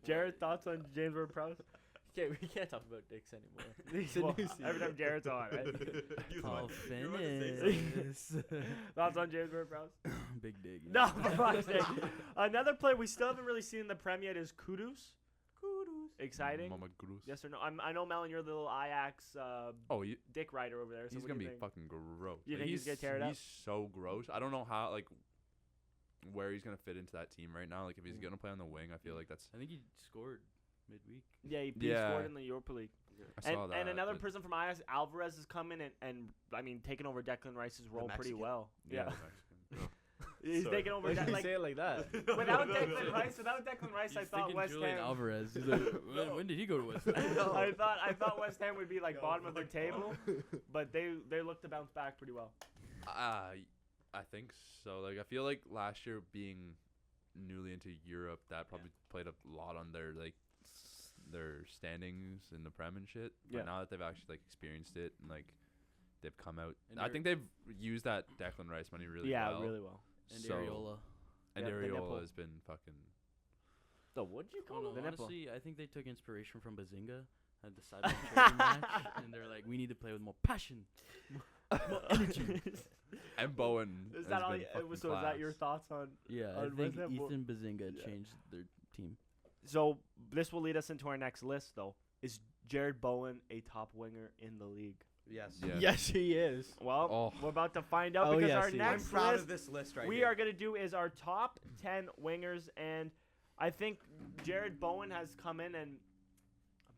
Jared, thoughts on James Ward-Prowse? Okay, we can't talk about dicks anymore. Well, It's a new season. every time Jared's on, right? Paul You were gonna say Finis. Thoughts on James Ward-Prowse? Big dig. No, for fuck's sake. Another player we still haven't really seen in the Prem yet is Kudus. Exciting. Mama Gross. Yes or no? I know, Melon, you're the little Ajax Oh, he, dick rider over there. So he's what gonna do be you think? fucking gross. You Like, think he's gonna tear it up? He's so gross. I don't know how where he's gonna fit into that team right now. Like if he's gonna play on the wing, I feel like that's. I think he scored midweek. Yeah, he Yeah. scored in the Europa League. I saw that. And another but- person from Ajax, Alvarez, has come in and I mean, taking over Declan Rice's role pretty Mexican? well. Yeah. Yeah. the Mexican. He's Sorry. taking over Why did you like say it like that? without Declan Rice, He's I thought thinking West Julian Ham. Alvarez. He's like, when did he go to West Ham? I thought West Ham would be like bottom of their table, but they look to bounce back pretty well. I think so. Like I feel like last year being newly into Europe, that probably played a lot on their their standings in the Prem and shit. But Yeah. now that they've actually like experienced it and like they've come out, And I they're- think they've used that Declan Rice money really Yeah, well. really well. And So- Areola. And Yeah, the nipple. Areola has been fucking. So what'd you I call don't him? know. The nipple. Honestly, I think they took inspiration from Bazinga at the sideline training match, and they're like, we need to play with more passion, more energy. And Bowen. Is has that all? been fucking So is that your class. thoughts on? Yeah, I I think West Ham will- Ethan Bazinga Yeah. changed their team. So this will lead us into our next list, though. Is Jared Bowen a top winger in the league? Yes. Yeah. Yes, he is. Well, Oh. we're about to find out Oh, because yes, our he is. I'm next proud list of this list right we here. are going to do is our top 10 wingers, and I think Jared Bowen has come in and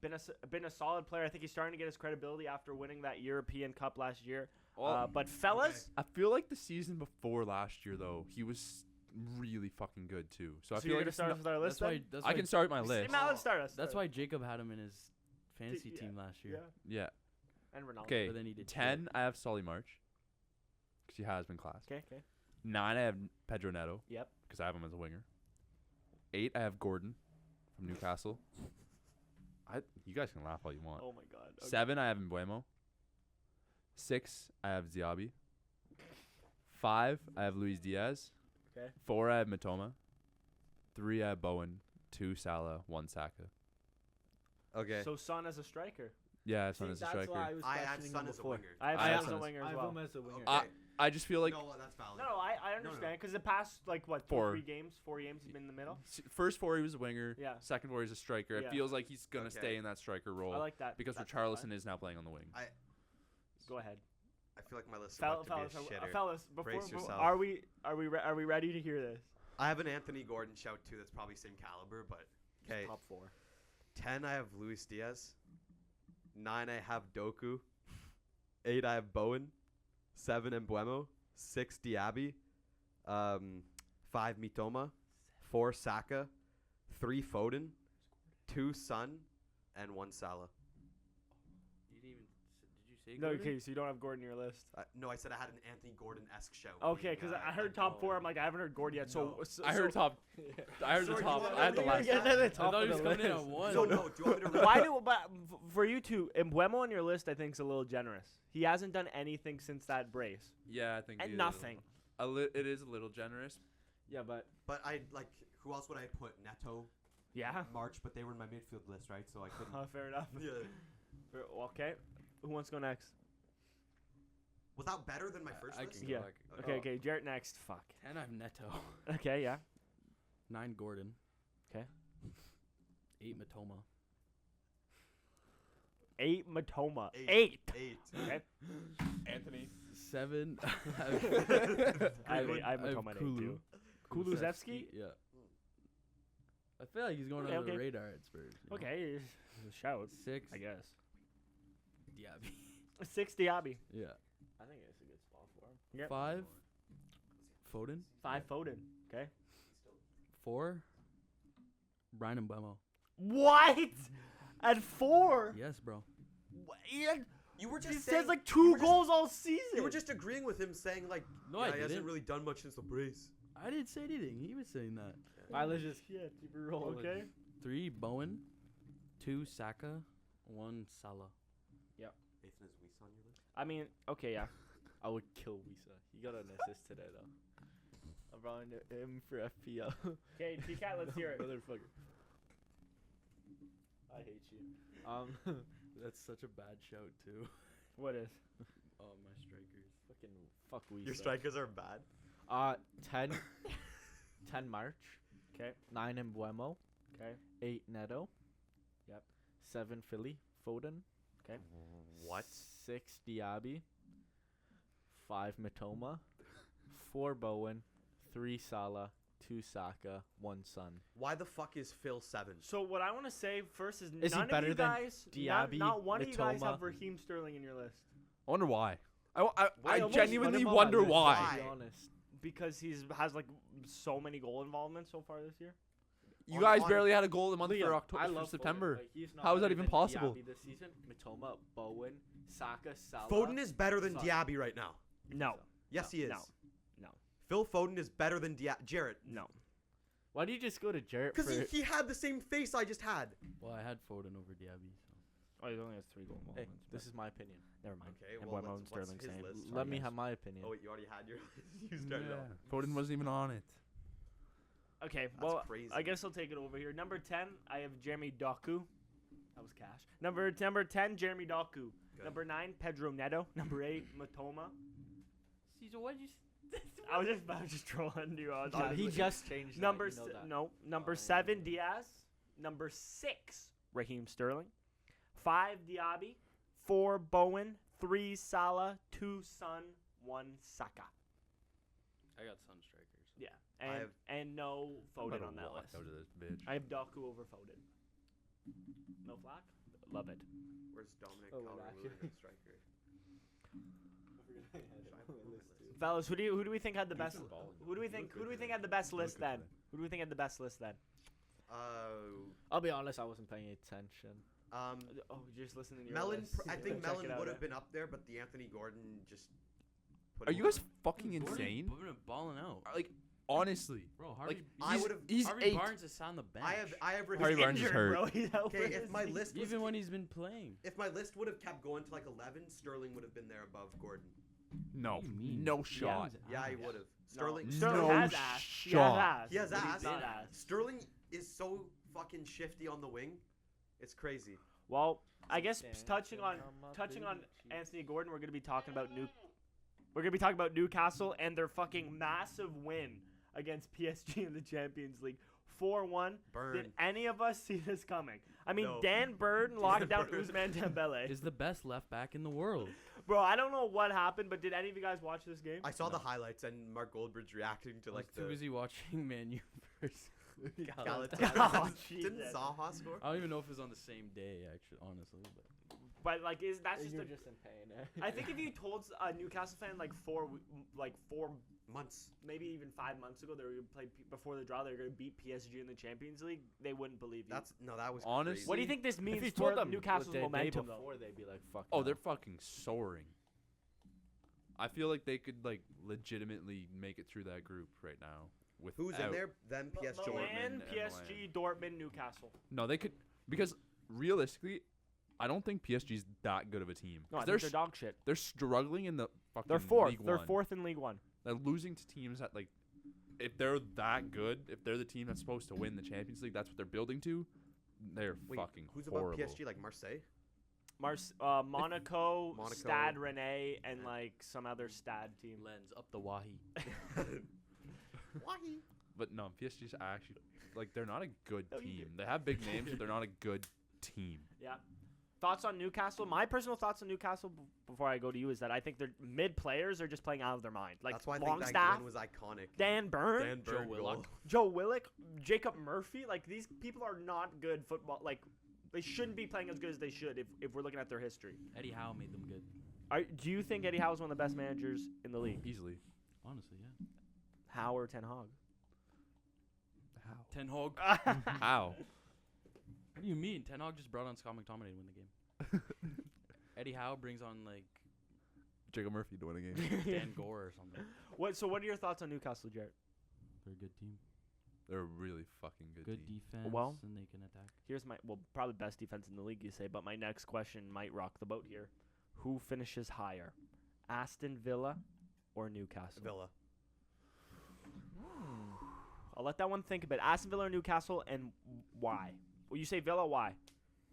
been a solid player. I think he's starting to get his credibility after winning that European Cup last year. But fellas, I feel like the season before last year though, he was really fucking good too. So I so feel you're like going to it's start not- us with our list. That's why. then? That's I why. can start my list. Now let's start us. That's why Jacob had him in his fantasy Yeah. team last Yeah, year. Yeah. and Ronaldo. Okay. But then he did 10, I have Solly March because he has been class. Okay. 9, I have Pedro Neto Yep. because I have him as a winger. 8, I have Gordon from Newcastle. You guys can laugh all you want. Oh my God. Okay. 7, I have Mbuemo. 6, I have Diaby. 5, I have Luis Diaz. Okay. 4, I have Matoma. 3, I have Bowen. 2, Salah. 1, Saka. Okay. So Son as a striker. Yeah, I have See, Son as a that's striker. why I was I have questioning Son him as a before. winger. I have I Son have as a Son winger I as have well. him as a winger. Okay. I just feel like no, that's valid. No, I understand because the past like what 4. 3 games, 4 games he's been in the middle. First 4 he was a winger. Yeah. Second 4 he's a striker. Yeah. It feels like he's gonna Okay. stay in that striker role I like that. because That's Richarlison is now playing on the wing. Go ahead. I feel like my list is Fellas, about to be a shitter. fellas, before, Brace yourself. are we ready to hear this? I have an Anthony Gordon shout too. That's probably same caliber, but okay. Top 4. 10, I have Luis Diaz. 9, I have Doku. 8, I have Bowen. 7, Mbuemo. 6, Diaby. 5, Mitoma. 4, Saka. 3, Foden. 2, Son. And 1, Salah. You didn't even. Did you say? No, Gordon? okay, so you don't have Gordon in your list. No, I said I had an Anthony Gordon-esque shout. Okay, being, because I like, heard top 4. Bowen. I'm like, I haven't heard Gordon yet. So, No. so I heard so- top. I heard the Sorry, top. you want I had the me to last. get to the I top thought of he was the coming in list. at 1. So, no, do you want me to read? Why do but for you two, Mbuemo on your list I think is a little generous. He hasn't done anything since that brace. Yeah, I think. And he is. nothing. It is a little generous. Yeah, but But I, like, who else would I put? Neto, Yeah. March, but they were in my midfield list, right? So I couldn't. Fair enough. Yeah. Okay. Who wants to go next? Was that better than my first I list? can Yeah. go back. Okay, okay. Jarrett next. Fuck. 10, I have Neto. Okay, yeah. 9, Gordon. 'Kay. 8, Matoma. 8 Matoma. 8. 8. 8. Okay. Anthony. 7. I have Matoma at 8 too. Kulusevski? Yeah. I feel like he's going Okay, under the okay. radar at Spurs. you know? Okay. Shout, 6, I guess. Diaby. 6 Diaby. Yeah. I think it's a good spot for him. Yep. 5 Foden. 5 Foden. Okay. 4 Brian Mbeumo. What? At 4? Yes, bro. You were He just says saying, like you 2 were just- goals all season. You were just agreeing with him, saying like, No, yeah, I he hasn't didn't. really done much since the brace. I didn't say anything. He was saying that. Alright, let's just keep it rolling. Okay. 3 Bowen, 2 Saka, 1 Salah. Nathan, is Weiss on your list? I mean, okay, yeah. I would kill Wisa. He got an assist today though. I'm running him for FPL. Okay, TCat, let's hear it. Motherfucker. I hate you. That's such a bad shout too. What is? Oh, my strikers. Fucking fuck Wisa. Your strikers are bad. 10 10 March. 'Kay. 9 Embuemo. Okay. 8 Neto. Yep. 7 Philly. Foden. What? 6 Diaby. 5 Matoma. 4 Bowen. 3 Salah. 2 Saka. 1 Son. Why the fuck is Phil 7? So what I want to say first is, Is he none of better you than guys, Diaby, not one of you guys Mitoma? have Raheem Sterling in your list I wonder why. I Why almost genuinely Put him on my wonder list, why. To be honest. because he's has like so many goal involvements so far this year. You On- guys on- barely had a goal a month Liam, for October, I for love September. Foden. Like, he's not How is that better even than possible? Diaby this season. Matoma, Bowen, Saka, Salah. Foden is better than Son. Diaby right now. No, Yes, he is. no, no. Phil Foden is better than Jarrett. no. Why do you just go to Jarrett Because for... he had the same face I just had. Well, I had Foden over Diaby. So. Oh, he only has 3 goal Hey, involvements. this is my opinion. Never mind. Okay, And well, Bowen what's Sterling his same. list? Sorry, Let me guys. have my opinion. Oh, wait, you already had your list. You started off. Foden wasn't even on it. Okay, That's well, crazy. I guess I'll take it over here. Number 10, I have Jeremy Doku. That was cash. Number 10, Jeremy Doku. Good. Number 9, Pedro Neto. Number 8, Matoma. So what did you? I was just trolling you. Yeah, he honestly. just changed Number that. You know that. no, number Oh. 7, Diaz. Number 6, Raheem Sterling. 5, Diaby. 4, Bowen. 3, Salah. 2, Son. 1, Saka. I got Sun strikers. Yeah, and no Foden on that list. Out of this bitch. I have Doku over Foden. No flack. Love it. Where's Dominic Oh, wait, Calvert-Lewin actually. at striker? Fellas, who do we think had the best? He's balling. Who do we think had the best list then? Who do we think had the best list then? I'll be honest, I wasn't paying attention. Oh, you're just listening to your Melon. list. I think Check Melon it out, would eh? have been up there, but the Anthony Gordon just. Put Are him you guys over. fucking insane? Gordon balling out. Like, honestly. Bro, Harvey, Like, I he's, would've- he's Harvey 8. Barnes is on the bench. I have Harvey Raheem. Barnes is Injured, hurt. bro. He's out for Okay, the if my season. list was Even when he's been playing. if my list would have kept going to like 11, Sterling would have been there above Gordon. No. What do you mean? No shot. Yeah, he would have. Sterling. Sterling No has ass. He has shot. ass. He has but he's ass. not ass. Sterling is so fucking shifty on the wing. It's crazy. Well, I guess Dancing touching on my touching on booty cheeks. Anthony Gordon, we're gonna be talking about Newcastle and their fucking massive win against PSG in the Champions League. 4-1. Burn. Did any of us see this coming? I mean, No. Dan Burn locked down Burn. Ousmane Dembele. Is the best left back in the world. Bro, I don't know what happened, but did any of you guys watch this game? I saw the highlights and Mark Goldbridge reacting to I was like too the. busy watching Man U versus Galatasaray. Oh, Didn't Jesus. Zaha score? I don't even know if it was on the same day, actually, honestly. But But like, that's just You're a, just in pain. I think if you told a Newcastle fan like four, Months. maybe even 5 months ago, they were gonna play before the draw, they were gonna beat PSG in the Champions League, they wouldn't believe you. That was Honestly- crazy. What do you think this means if you for told them Newcastle's the day momentum, though? before, they'd be like, "Fuck." Oh, no. they're fucking soaring. I feel like they could like legitimately make it through that group right now. Who's in there? Them PSG. Milan, and PSG, Dortmund, Newcastle. No, they could because realistically, I don't think PSG's that good of a team. No, I 'Cause think they're dog shit. they're struggling in the fucking They're fourth. League They're One. fourth in League One. They're losing to teams that like, if they're that good, if they're the team that's supposed to win the Champions League, that's what they're building to. They're Wait, fucking who's horrible. above PSG? Like Marseille? Monaco, Monaco. Stade Rennais, and like some other Stade team. Lens up the Wahi. Why? But no, PSG's actually like they're not a good No, you team. They have big names, but they're not a good team. Yeah. Thoughts on Newcastle? My personal thoughts on Newcastle before I go to you is that I think their mid players are just playing out of their mind. Like That's why I think that Longstaff, win was iconic. Dan Burn, Dan Joe Burn Willock. goal. Joe Willock, Jacob Murphy. Like these people are not good football. Like they shouldn't be playing as good as they should if we're looking at their history. Eddie Howe made them good. Do you think Eddie Howe is one of the best managers in the league? Easily. Honestly, yeah. Howe or Ten Hag? How? Ten Hag. How? What do you mean? Ten Hag just brought on Scott McTominay to win the game. Eddie Howe brings on like Jacob Murphy to win a game. Dan Gore or something. What are your thoughts on Newcastle, Jarrett? They're a good team. They're a really fucking good team. Defense. Well- and they can attack. Here's my probably best defense in the league, you say, but my next question might rock the boat here. Who finishes higher, Aston Villa or Newcastle? Villa. I'll let that one think a bit. Aston Villa or Newcastle, and why? Well, you say Villa, why?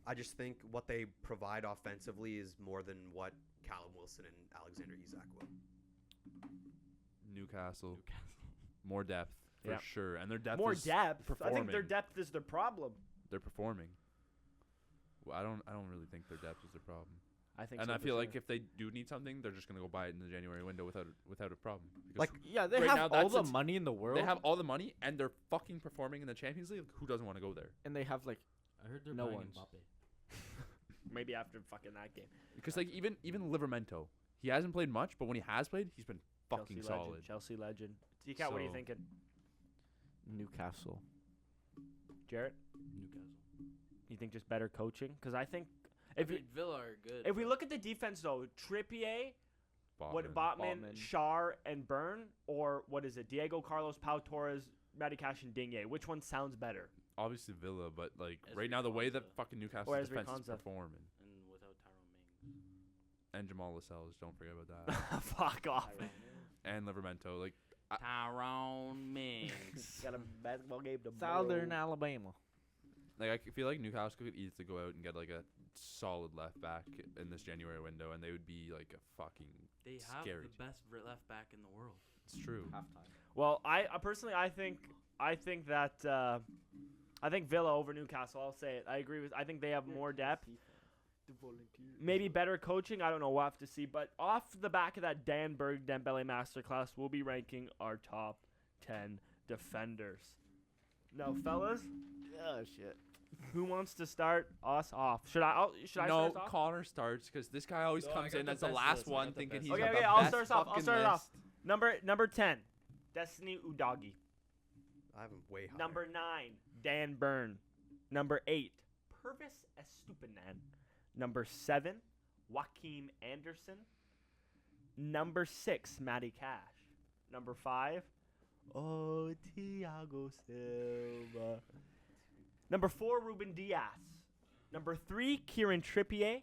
I just think what they provide offensively is more than what Callum Wilson and Alexander Isak will. Newcastle. More depth for Yeah. sure, and their depth More is depth. I think their performing. depth is the problem. They're performing. Well, I don't really think their depth is the problem. I think. And so I for feel sure. like if they do need something, they're just gonna go buy it in the January window without a problem. Because Like, Yeah, they Right have now, all that's the it's- money in the world. they have all the money and they're fucking performing in the Champions League. Who doesn't want to go there? and they have like I heard they're No buying one's. Mbappe. maybe after fucking that game. Because like even Livermento, he hasn't played much, but when he has played, he's been fucking Chelsea solid. Legend, Chelsea legend. DK, what are you So- thinking, Newcastle. Jarrett? Newcastle. You think just better coaching? Because I think I if mean, Villa are good. if we look at the defense though, Trippier, Botman. Botman, Botman. Schär, and Byrne, or what is it? Diego Carlos, Pau Torres, Matty Cash, and Digne. Which one sounds better? Obviously Villa, but like Ezri right now the way that Konsa. fucking Newcastle Or Ezri defense is Konsa. performing, and without Tyrone Mings. and Jamal Lascelles, don't forget about that, Fuck off. and Livermento, like Tyrone Mings. Got a basketball game to Southern Alabama. I feel like Newcastle could easily go out and get like a solid left back in this January window, and they would be like a fucking. They have Scary the best left back in the world. It's true. Halftime. Well, I personally, I think that I think Villa over Newcastle. I'll say it. I agree with. I think they have more depth. Maybe better coaching. I don't know. We'll have to see. But off the back of that Dan Berg Dembele masterclass, we'll be ranking our top 10 defenders. No, fellas, Oh shit. who wants to start us off? Should I No, start us off? Connor starts because this guy always No, I comes got in the as the best last list. I one, got the thinking best he's Okay, got okay, the I'll best start us off. I'll fucking start it off. list. Number 10, Destiny Udogi. I have him way higher. Number 9, Dan Byrne. Number 8, Purvis Estupinan. Number 7, Joaquim Anderson. Number 6, Matty Cash. Number 5, Thiago Silva. Number 4, Ruben Diaz. Number 3, Kieran Trippier.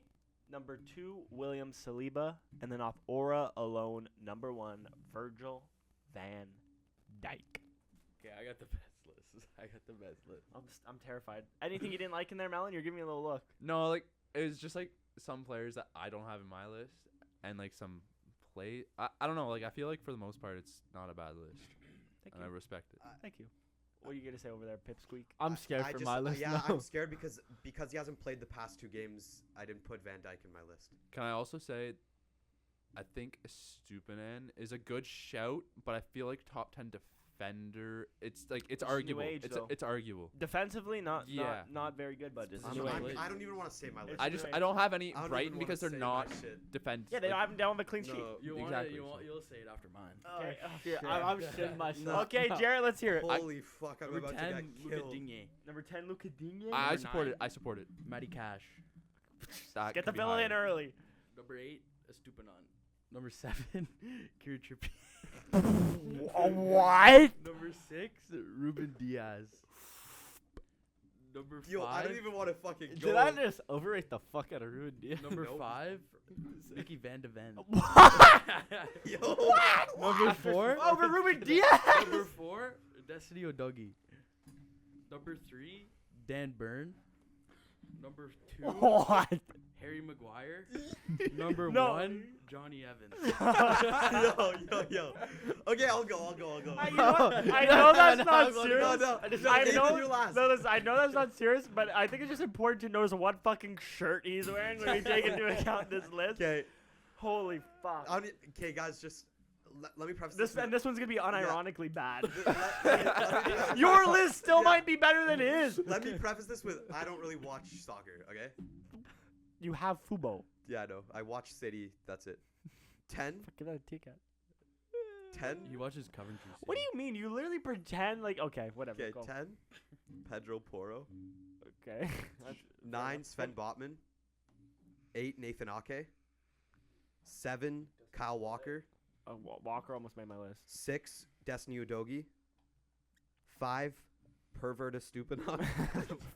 Number 2, William Saliba. And then off Aura alone, number 1, Virgil van Dijk. Okay, I got the best list. I got the best list. I'm terrified. Anything you didn't like in there, Melon? You're giving me a little look. No, like it was just like some players that I don't have in my list, and like some play. I don't know. Like I feel like for the most part, it's not a bad list, Thank and I you. respect it. Thank you. What are you gonna say over there, Pipsqueak? I'm scared I for just- my list Yeah, now. I'm scared because he hasn't played the past 2 games. I didn't put Van Dijk in my list. Can I also say, I think Stupinan is a good shout, but I feel like top 10 defender. It's like it's It's new arguable. age, though. It's arguable. Defensively, Yeah. not very good, but it's I'm new not- age. I don't even want to say my list. It's I new just age. I don't have any I don't Brighton even because wanna they're say my not shit. defend. Yeah, they like, don't have a clean sheet. No, You want Exactly, it? so- You'll say it after mine. Okay. Oh, shit. shit. I'm shitting myself. No. Okay, now. Jared, let's hear it. Holy fuck! I'm Number about 10, to Luka get killed. Digne. Number 10, Luka Digne. I Number support 9. it. I support it. Matty Cash. That Get the could be Villa higher. in early. Number 8, Estupinan. Number 7, Kieran Trippier. What? Number 6, Ruben Diaz. Number 5. Yo, I don't even want to fucking go. Did I just overrate the fuck out of Ruben Diaz? Number Nope. 5, Mickey Van de Ven. Yo. Number 4. Over Ruben Diaz. Number 4, Destiny Udogi. Number 3, Dan Byrne. Number 2, What? Harry Maguire. Number No. 1, Johnny Evans. yo. Okay, I'll go. You know what? I know that's No, not no, serious. no. I Nathan, know. you're last. No, listen, I know that's not serious, but I think it's just important to notice what fucking shirt he's wearing when we take into account this list. Okay. Holy fuck. Okay, guys, just let me preface This with- and this one's gonna be unironically bad. let me- Your list still might be better than his. Let me preface this with I don't really watch soccer. Okay. You have Fubo. Yeah, no. I watch City. That's it. 10. Give that a ticket. 10. He watches Coventry. What do you mean? You literally pretend like okay, whatever. Okay, Go. 10. Pedro Porro. Okay. That's 9. Sven Botman. 8. Nathan Ake. 7. Kyle Walker. Walker almost made my list. 6. Destiny Udogi. 5. Perverta Stupinan.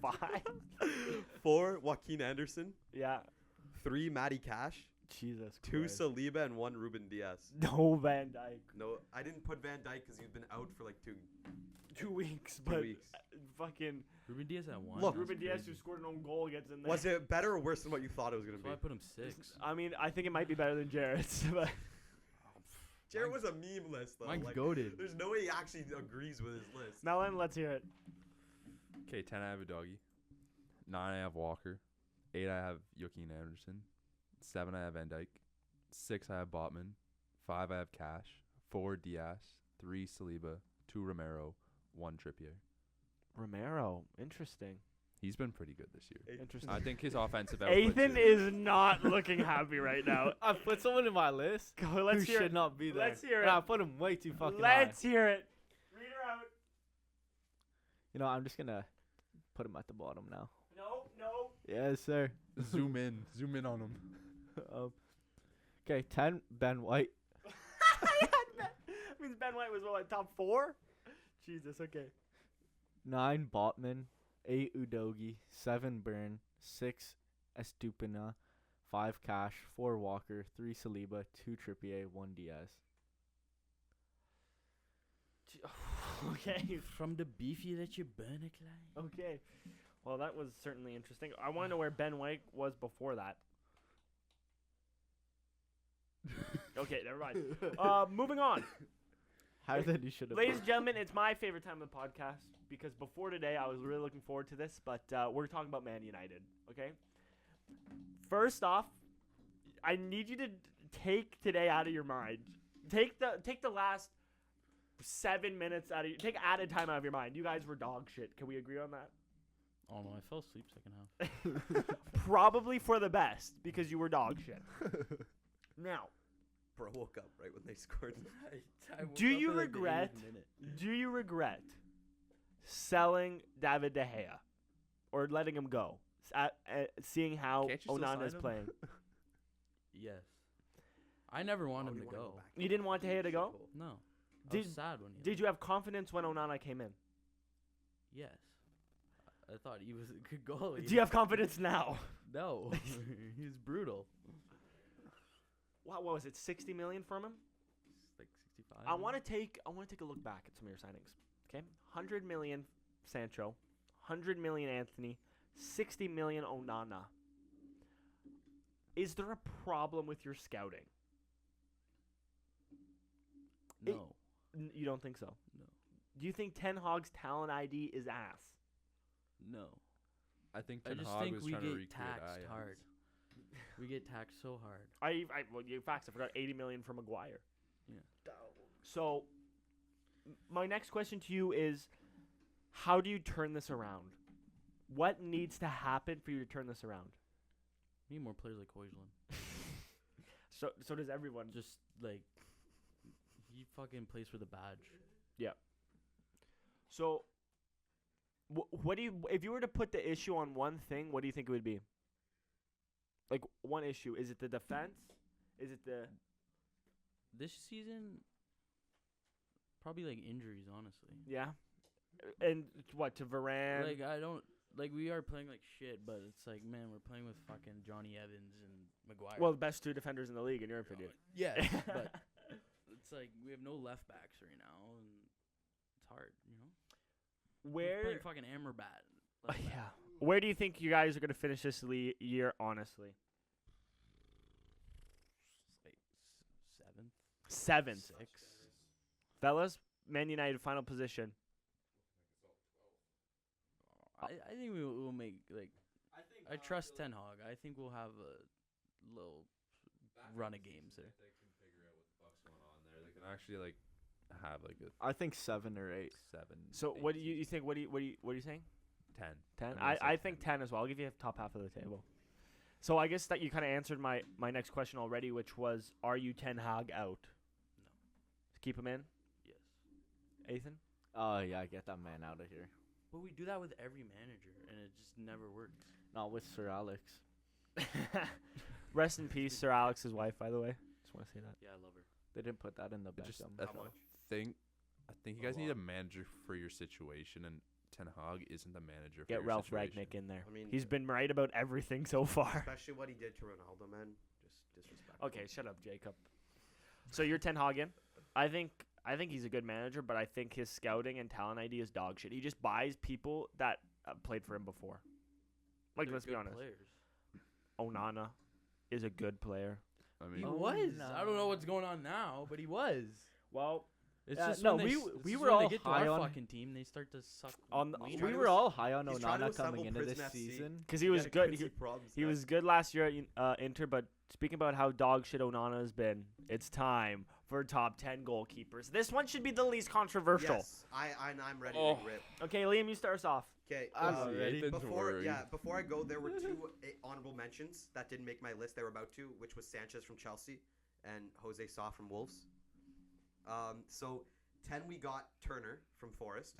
5. 4. Joaquin Anderson. Yeah. 3. Matty Cash. Jesus 2. Christ. Saliba and 1. Ruben Diaz. No Van Dyke. No, I didn't put Van Dyke because he's been out for like 2 weeks, 2 but weeks. fucking Ruben Diaz at 1. Look, That's Ruben Diaz crazy. who scored an own goal gets in there. Was it better or worse than what you thought it was going to That's why be? I put him 6. I mean, I think it might be better than Jarrett's, but Jared was a meme list though. Mine's Like, goated. there's no way he actually agrees with his list. Melon, let's hear it. Okay, 10 I have a doggy. 9 I have Walker. 8 I have Joaquin Anderson. 7 I have Van Dyke. 6 I have Botman. 5 I have Cash. 4 Diaz. 3 Saliba. 2 Romero. 1 Trippier. Romero, interesting. He's been pretty good this year. Interesting. I think his offensive output Ethan is not looking happy right now. I put someone in my list Go, let's who hear should it. not be there. Let's hear And it. I put him way too fucking Let's high. hear it. Read her out. You know, I'm just gonna put him at the bottom now. No, no. Yes, sir. Zoom in on him. Okay, 10. Ben White. That means Ben White was what, like top 4? Jesus, okay. 9. Botman. 8. Udogi. 7. Byrne. 6. Estupina. 5. Cash. 4. Walker. 3. Saliba. 2. Trippier. 1. Diaz. Okay. From the beefy that you burn it like. Okay. Well, that was certainly interesting. I want to know where Ben White was before that. Okay, never mind. Moving on. Higher than you should have. Ladies and gentlemen, it's my favorite time of the podcast because before today, I was really looking forward to this, but we're talking about Man United, okay? First off, I need you to take today out of your mind. Take the last 7 minutes out of take added time out of your mind. You guys were dog shit. Can we agree on that? Oh no, I fell asleep second half. Probably for the best because you were dog shit. Now, Bro woke up right when they scored. do you regret selling David De Gea or letting him go? Seeing how Can't you still Onana is sign him? playing. Yes. I never wanted him to go. You didn't want De Gea to go? No. I Did- was sad when he Did you have confidence when Onana came in? Yes. I thought he was a good goalie. Do you have confidence now? No. He's brutal. What was it? 60 million from him? It's like 65. I want to take a look back at some of your signings. Okay, 100 million Sancho, 100 million Anthony, 60 million Onana. Is there a problem with your scouting? No. You don't think so? No. Do you think Ten Hag's talent ID is ass? No. I think I Ten just Hag think was we trying to get recreate taxed Ajax. hard. We get taxed so hard. Facts. I forgot 80 million for Maguire. Yeah. So, my next question to you is, how do you turn this around? What needs to happen for you to turn this around? We need more players like Højlund. So does everyone. Just like he fucking plays for the badge. So, what do you? If you were to put the issue on one thing, what do you think it would be? Like one issue, is it the defense? Is it the? This season, probably like injuries, honestly. Yeah. And what to Varane? Like I don't like we are playing like shit, but it's like man, we're playing with fucking Johnny Evans and Maguire. well, the best 2 defenders in the league, in your opinion. yeah, but it's like we have no left backs right now, and it's hard, you know. We're Where? playing fucking Amrabat. left back. Yeah. Where do you think you guys are gonna finish this year? Honestly, It's like 7th, 7th. 6th. Fellas, Man United final position. I think we'll make like. I trust Ten Hag. I think we'll have a little run of games there. They can figure out what the fuck's going on there. They can actually like have like a I think 7 or 8. 7. So what do you think? What are you saying? 10. 10. I'm gonna say I think 10 as well. I'll give you the top half of the table. So I guess that you kind of answered my next question already, which was, are you Ten Hag out? No. Keep him in? Yes. Ethan? Oh yeah, get that man out of here. But we do that with every manager, and it just never works. Not with Sir Alex. Rest in peace, Sir Alex's wife, by the way. Just want to say that. Yeah, I love her. They didn't put that in the Just Beckham. I How much? I think you A guys need a lot. manager for your situation, and Ten Hag isn't the manager for Get your Ralph situation. Ragnick in there. I mean, He's been right about everything so far. especially what he did to Ronaldo, man. Just disrespect. Okay, shut up, Jacob. So you're Ten Hag in? I think he's a good manager, but I think his scouting and talent ID is dog shit. He just buys people that played for him before. Like, They're let's be good honest. Players. Onana is a good player. I He mean, Oh, was. no. I don't know what's going on now, but he was. Well, It's Yeah, just no, when we- they, we it's just were when all they get to high our on- fucking team, they start to suck. On the- wings. trying We to were as- all high on he's trying to Onana coming assemble into this Prison FC. season. because he was good. He was was good last year at Inter, but speaking about how dog shit Onana has been, it's time for top 10 goalkeepers. This one should be the least controversial. Yes, I'm ready Oh. to rip. Okay, Liam, you start us off. Okay, I'm ready. Ethan's before worried. before I go, there were two honorable mentions that didn't make my list. They were about to, which was Sanchez from Chelsea and Jose Sa from Wolves. So 10 we got Turner from Forest.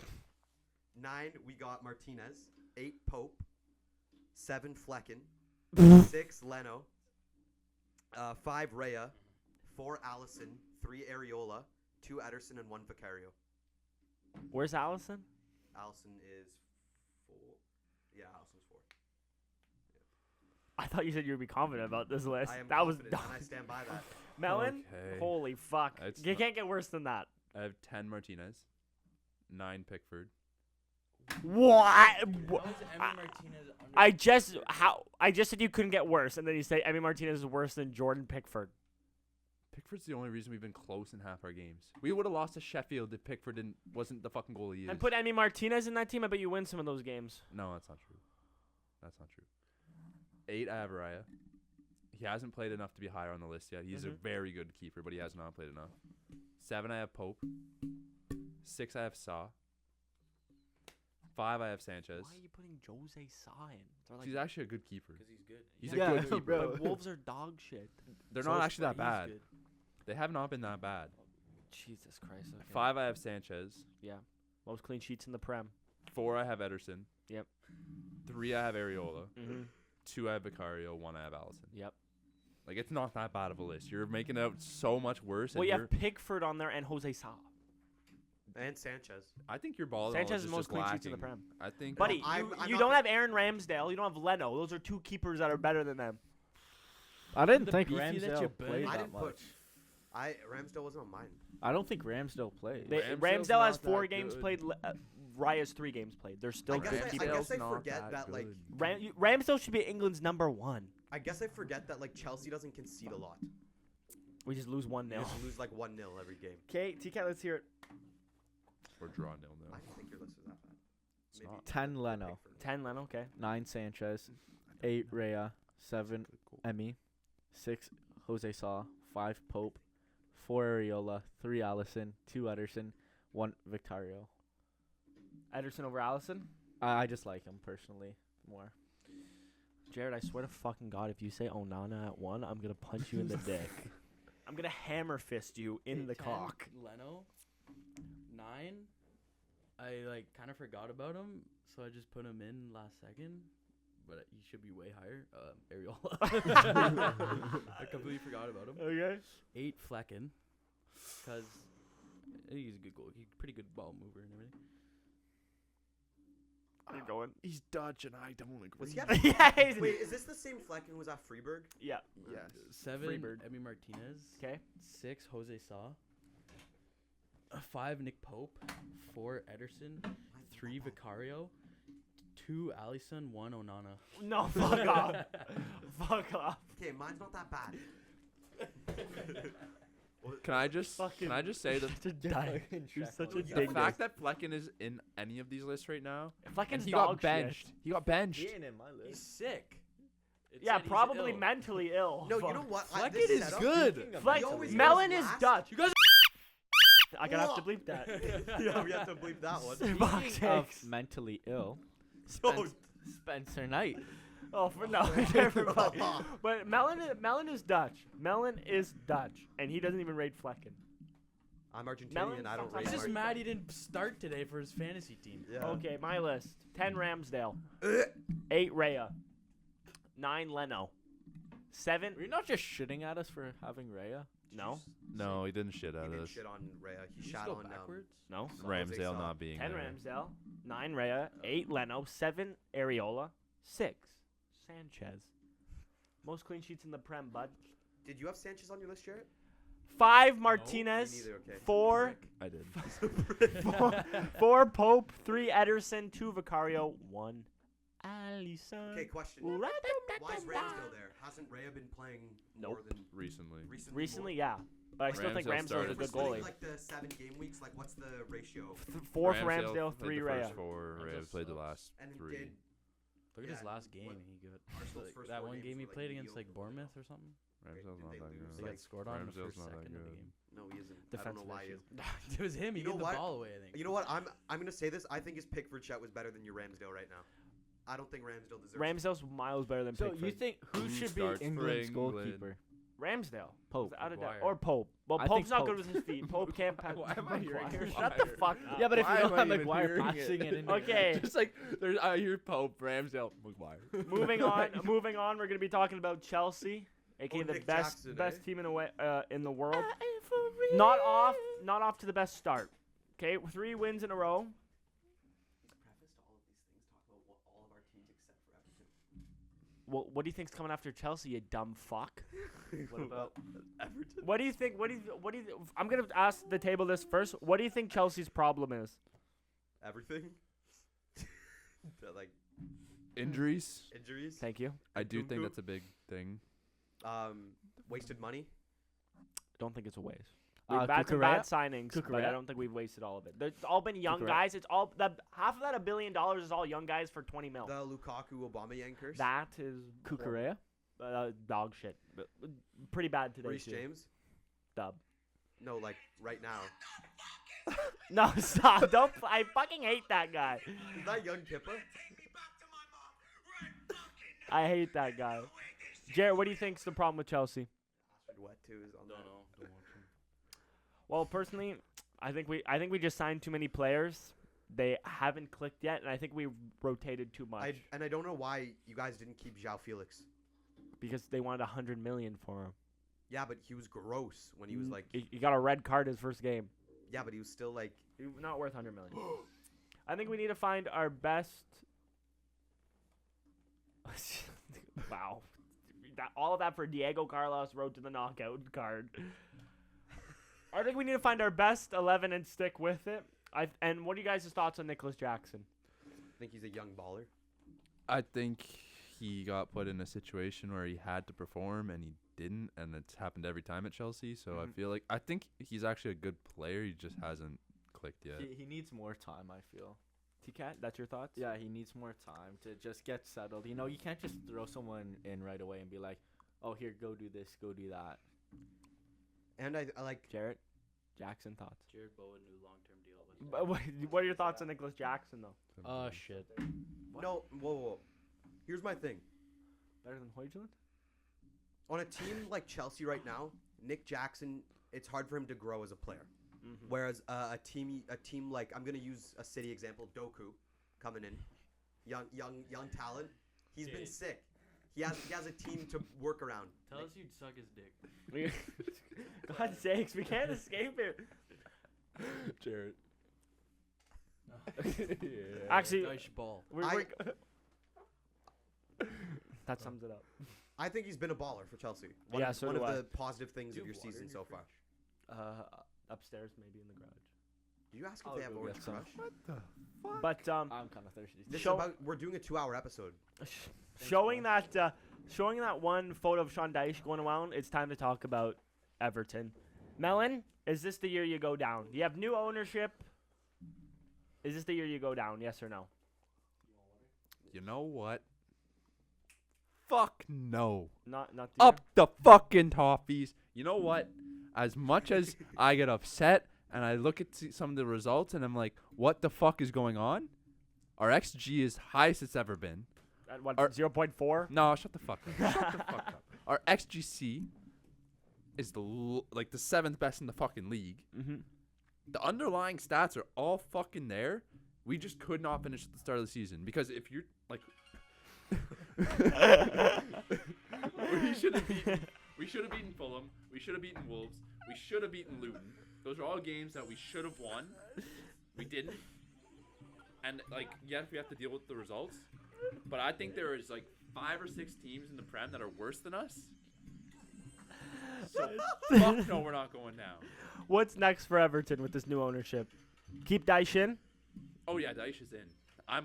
9 we got Martinez. 8 Pope. 7 Flecken. 6 Leno. 5 Rea. 4 Allison. 3 Areola. 2 Ederson and 1 Vicario. Where's Allison? Allison is 4. Yeah, Allison's 4. I thought you said you would be confident about this list. I am That was confident, dumb. and I stand by that. Melon? Okay. Holy fuck. It's You not- can't get worse than that. I have 10 Martinez, 9 Pickford. What? How is Emi Martinez under- I just said you couldn't get worse, and then you say Emi Martinez is worse than Jordan Pickford. Pickford's the only reason we've been close in half our games. We would have lost to Sheffield if Pickford wasn't the fucking goalie he is. And put Emi Martinez in that team, I bet you win some of those games. No, that's not true. That's not true. 8, I have Raya. He hasn't played enough to be higher on the list yet. He's a Mhm. very good keeper, but he has not played enough. 7, I have Pope. 6, I have Sa. 5, I have Sanchez. Why are you putting Jose Sa in? They're He's actually a good keeper. Because he's good. He's Yeah, a good keeper. bro. But Wolves are dog shit. They're So not is- actually that but he's bad. good. They have not been that bad. Jesus Christ. Okay. 5, I have Sanchez. Most clean sheets in the Prem. 4, I have Ederson. Yep. 3, I have Areola. Mm-hmm. 2, I have Vicario. 1, I have Allison. Yep. Like, it's not that bad of a list. You're making it out so much worse. Well, and you you're- have Pickford on there and Jose Sa. And Sanchez. I think your ball Sanchez knowledge is is most just clean sheets in the lacking. Prem. I think. Buddy, I'm you not don't gonna- have Aaron Ramsdale. You don't have Leno. Those are two keepers that are better than them. I didn't The think beefy that Ramsdale you played burned. I that didn't much. put. Ramsdale wasn't on mine. I don't think Ramsdale played. Ramsdale Ramsdale's has not 4 that games good. played. Raya's 3 games played. They're still I guess good I keepers. guess I Ramsdale's not forget that like good. Ramsdale should be England's number 1. I guess I forget that like Chelsea doesn't concede a lot. We just lose 1-0. They just lose like 1-0 every game. Okay, TK, let's hear it. Or draw 0-0. I don't think your list is that bad. It's Maybe not. 10 Leno, Pickford. 10 Leno, okay. 9 Sanchez, 8 Rea, 7 Good goal. Emi, 6 Jose Sa, 5 Pope, 4 Areola, 3 Allison, 2 Ederson, 1 Victario. Ederson over Allison. I just like him personally more. Jared, I swear to fucking God, if you say Onana at 1, I'm going to punch you in the dick. I'm going to hammer fist you in the 10, cock. Leno. 9. I like kind of forgot about him, so I just put him in last second. But he should be way higher. Areola. I completely forgot about him. Okay. 8 Flecken, because he's a good goal. He's a pretty good ball mover and everything. Keep going. He's Dutch, and I don't agree. Was he at Yeah, he's- Wait, is this the same Flecken who was at Freiburg? Yeah. Yes. 7 Freebird. Emi Martinez. 'Kay. 6 Jose Sa. 5 Nick Pope. 4 Ederson. 3 Vicario. 2 Alisson. 1 Onana. No, fuck off. Fuck off. Okay, mine's not that bad. Can I just Fucking- say that Such a dyke. You're such a Dude, the Big ding. fact that Flecken is in any of these lists right now, and Flecken's he dog got benched. shit. He got benched. He ain't in my He's list. sick. It Yeah, said he's probably ill. mentally ill. No, Fuck. you know what? Flecken this is setup- good. Fleck- He always goes Melon is last. Dutch. You guys I gotta have to bleep that. Yeah, we have to bleep that one. Fuck's Speaking of sakes. mentally ill, Yo, Spencer Knight. Oh, for no, never mind. But Melon is Dutch. Melon is Dutch, and he doesn't even rate Flecken. I'm Argentinian. Melon I don't sometimes rate He's just Martin. mad he didn't start today for his fantasy team. Yeah. Okay, my list: 10 Ramsdale, 8 Raya, 9 Leno, 7. You're not just shitting at us for having Raya. No, No, he didn't shit He out of did us. shit on Raya. He Did you shot just go on backwards? no. Jose Ramsdale Sa. not being 10 there. Ramsdale, 9 Raya, 8 Leno, 7 Areola, 6 Sanchez. Most clean sheets in the Prem, bud. Did you have Sanchez on your list, Jarrett? 5 Me Martinez, neither. Okay. 4 I did. 4 Pope, 3 Ederson, 2 Vicario, 1 Alisson. Okay, question. Ooh, Why is Ramsdale there? Hasn't Raya been playing more Nope. than Recently. Recently, yeah. But I still think Ramsdale Ramsdale's a started good for goalie. Like the 7 game weeks, like what's the ratio? 4 for Ramsdale, played 3 the Raya. first 4. Raya Ramsdale played the sucks. last And then 3. did Look at his Yeah, last game. what- He got Arsenal's first that 4 one games game he were, like, played against mediocre, like Bournemouth or something. Ramsdale's Did not they that lose, They good. like, got scored on in the Ramsdale's first not that second of the good. game. No, he isn't. I don't Defensive know why he issues. is. It was him. He You know gave the what? ball away. I think. You know what? I'm gonna say this. I think his Pickford shot was better than your Ramsdale right now. I don't think Ramsdale deserves. Ramsdale's miles better than So Pickford. you think who Who should be starts for England's England? goalkeeper? Ramsdale. Pope. Without a doubt. Maguire. Or Pope. Well, I Pope's think not Pope. good with his feet. Pope can't pass. Why am I hearing Maguire, Maguire? Shut the fuck up. Yeah, but if Why you am don't I have even Maguire hearing passing it? it in Okay. Just like there's, I hear Pope, Ramsdale, Maguire. moving on, we're gonna be talking about Chelsea, aka Oh, the Nick best Jackson, best eh? team in the world. Not off to the best start. Okay, 3 wins in a row. Preface to all of these things, talk about all of our teams except for Everton. Well, what do you think's coming after Chelsea, you dumb fuck? What about Everton? What do you think? I'm gonna ask the table this first. What do you think Chelsea's problem is? Everything. Like Injuries. injuries. Thank you. I do think Nkunku. that's a big thing. Wasted money. Don't think it's a waste. We've had some Cucurella? bad signings, but I Cucurella? don't think we've wasted all of it. It's all been young Cucurella? guys. It's all half of that $1 billion is all young guys for 20 mil. The Lukaku Aubameyang curse. That is Cucurella? dog shit. Pretty bad today. Reece too. James. Dub. No, like right now. No, stop. Don't. I fucking hate that guy. Is that young Pippa? I hate that guy. Jared, what do you think's the problem with Chelsea? Wet too is on Don't that. know. Don't watch him. Well, personally, I think we just signed too many players. They haven't clicked yet, and I think we rotated too much I don't know why you guys didn't keep João Felix. because they wanted 100 million for him. Yeah, but he was gross when he was like. he got a red card his first game. Yeah, but he was still like. Not worth 100 million. I think we need to find our best. Wow, all of that for Diego Carlos road to the knockout card. I think we need to find our best 11 and stick with it. And what are you guys' thoughts on Nicholas Jackson? I think he's a young baller. I think he got put in a situation where he had to perform and he didn't, and it's happened every time at Chelsea. So I Mhm. feel like I think he's actually a good player. He just hasn't clicked yet. He needs more time, I feel. T-Cat, that's your thoughts? Yeah, he needs more time to just get settled. You know, you can't just throw someone in right away and be like, oh, here, go do this, go do that. And I like. Jarrett, Jackson thoughts. Jared Bowen new long-term deal. But what are your thoughts on Nicholas Jackson though? Oh shit. No, whoa. Here's my thing. Better than Højlund? On a team like Chelsea right now, Nick Jackson, it's hard for him to grow as a player. Mm-hmm. Whereas a team like I'm gonna use a City example, Doku, coming in, young talent. He's been Dude. sick. He has a team to work around. Tell us you'd suck his dick. God's sakes, we can't escape it. Jared. Actually, Nice ball. that sums it up. I think he's been a baller for Chelsea. Yeah, so one do of I. the positive things Do of you your have water season in your so far. fridge? Upstairs, maybe in the garage. Did you ask if I'll they have go Orange get some. Crush? But I'm kind of thirsty. This is Show- about, we're doing a 2-hour episode. showing that one photo of Sean Dyche going around, it's time to talk about Everton. Melon, is this the year you go down? You have new ownership. Is this the year you go down? Yes or no? You know what? Fuck no. Not the Up the fucking toffees. You know what? As much as I get upset and I look at some of the results and I'm like, what the fuck is going on? Our XG is highest it's ever been. At what, Our- 0.4? No, shut the fuck up. Shut the fuck up. Our XGC is like the 7th best in the fucking league. Mm-hmm. The underlying stats are all fucking there. We just could not finish at the start of the season because if you're like, we should have beaten Fulham. We should have beaten Wolves. We should have beaten Luton. Those are all games that we should have won. We didn't. And like, yes, we have to deal with the results. But I think there is like 5 or 6 teams in the Prem that are worse than us. So fuck no, we're not going down. What's next for Everton with this new ownership? Keep Dyche in? Oh yeah, Dyche is in.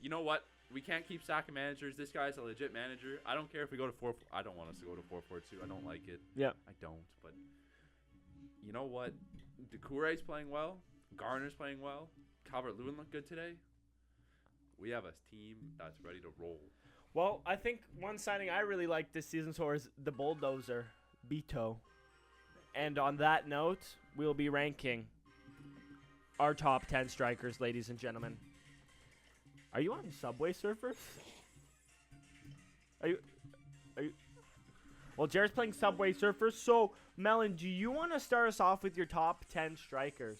You know what? We can't keep sacking managers. This guy's a legit manager. I don't care if we go to 4. I don't want us to go to 4-4-2. I don't like it. Yeah. I don't. But you know what? Doucouré's playing well. Garner's playing well. Calvert-Lewin looked good today. We have a team that's ready to roll. Well, I think one signing I really liked this season so far is the bulldozer, Beto. And on that note, we'll be ranking our top 10 strikers, ladies and gentlemen. Are you on Subway Surfers? Are you? Well, Jared's playing Subway Surfers. So, Melon, do you want to start us off with your top 10 strikers?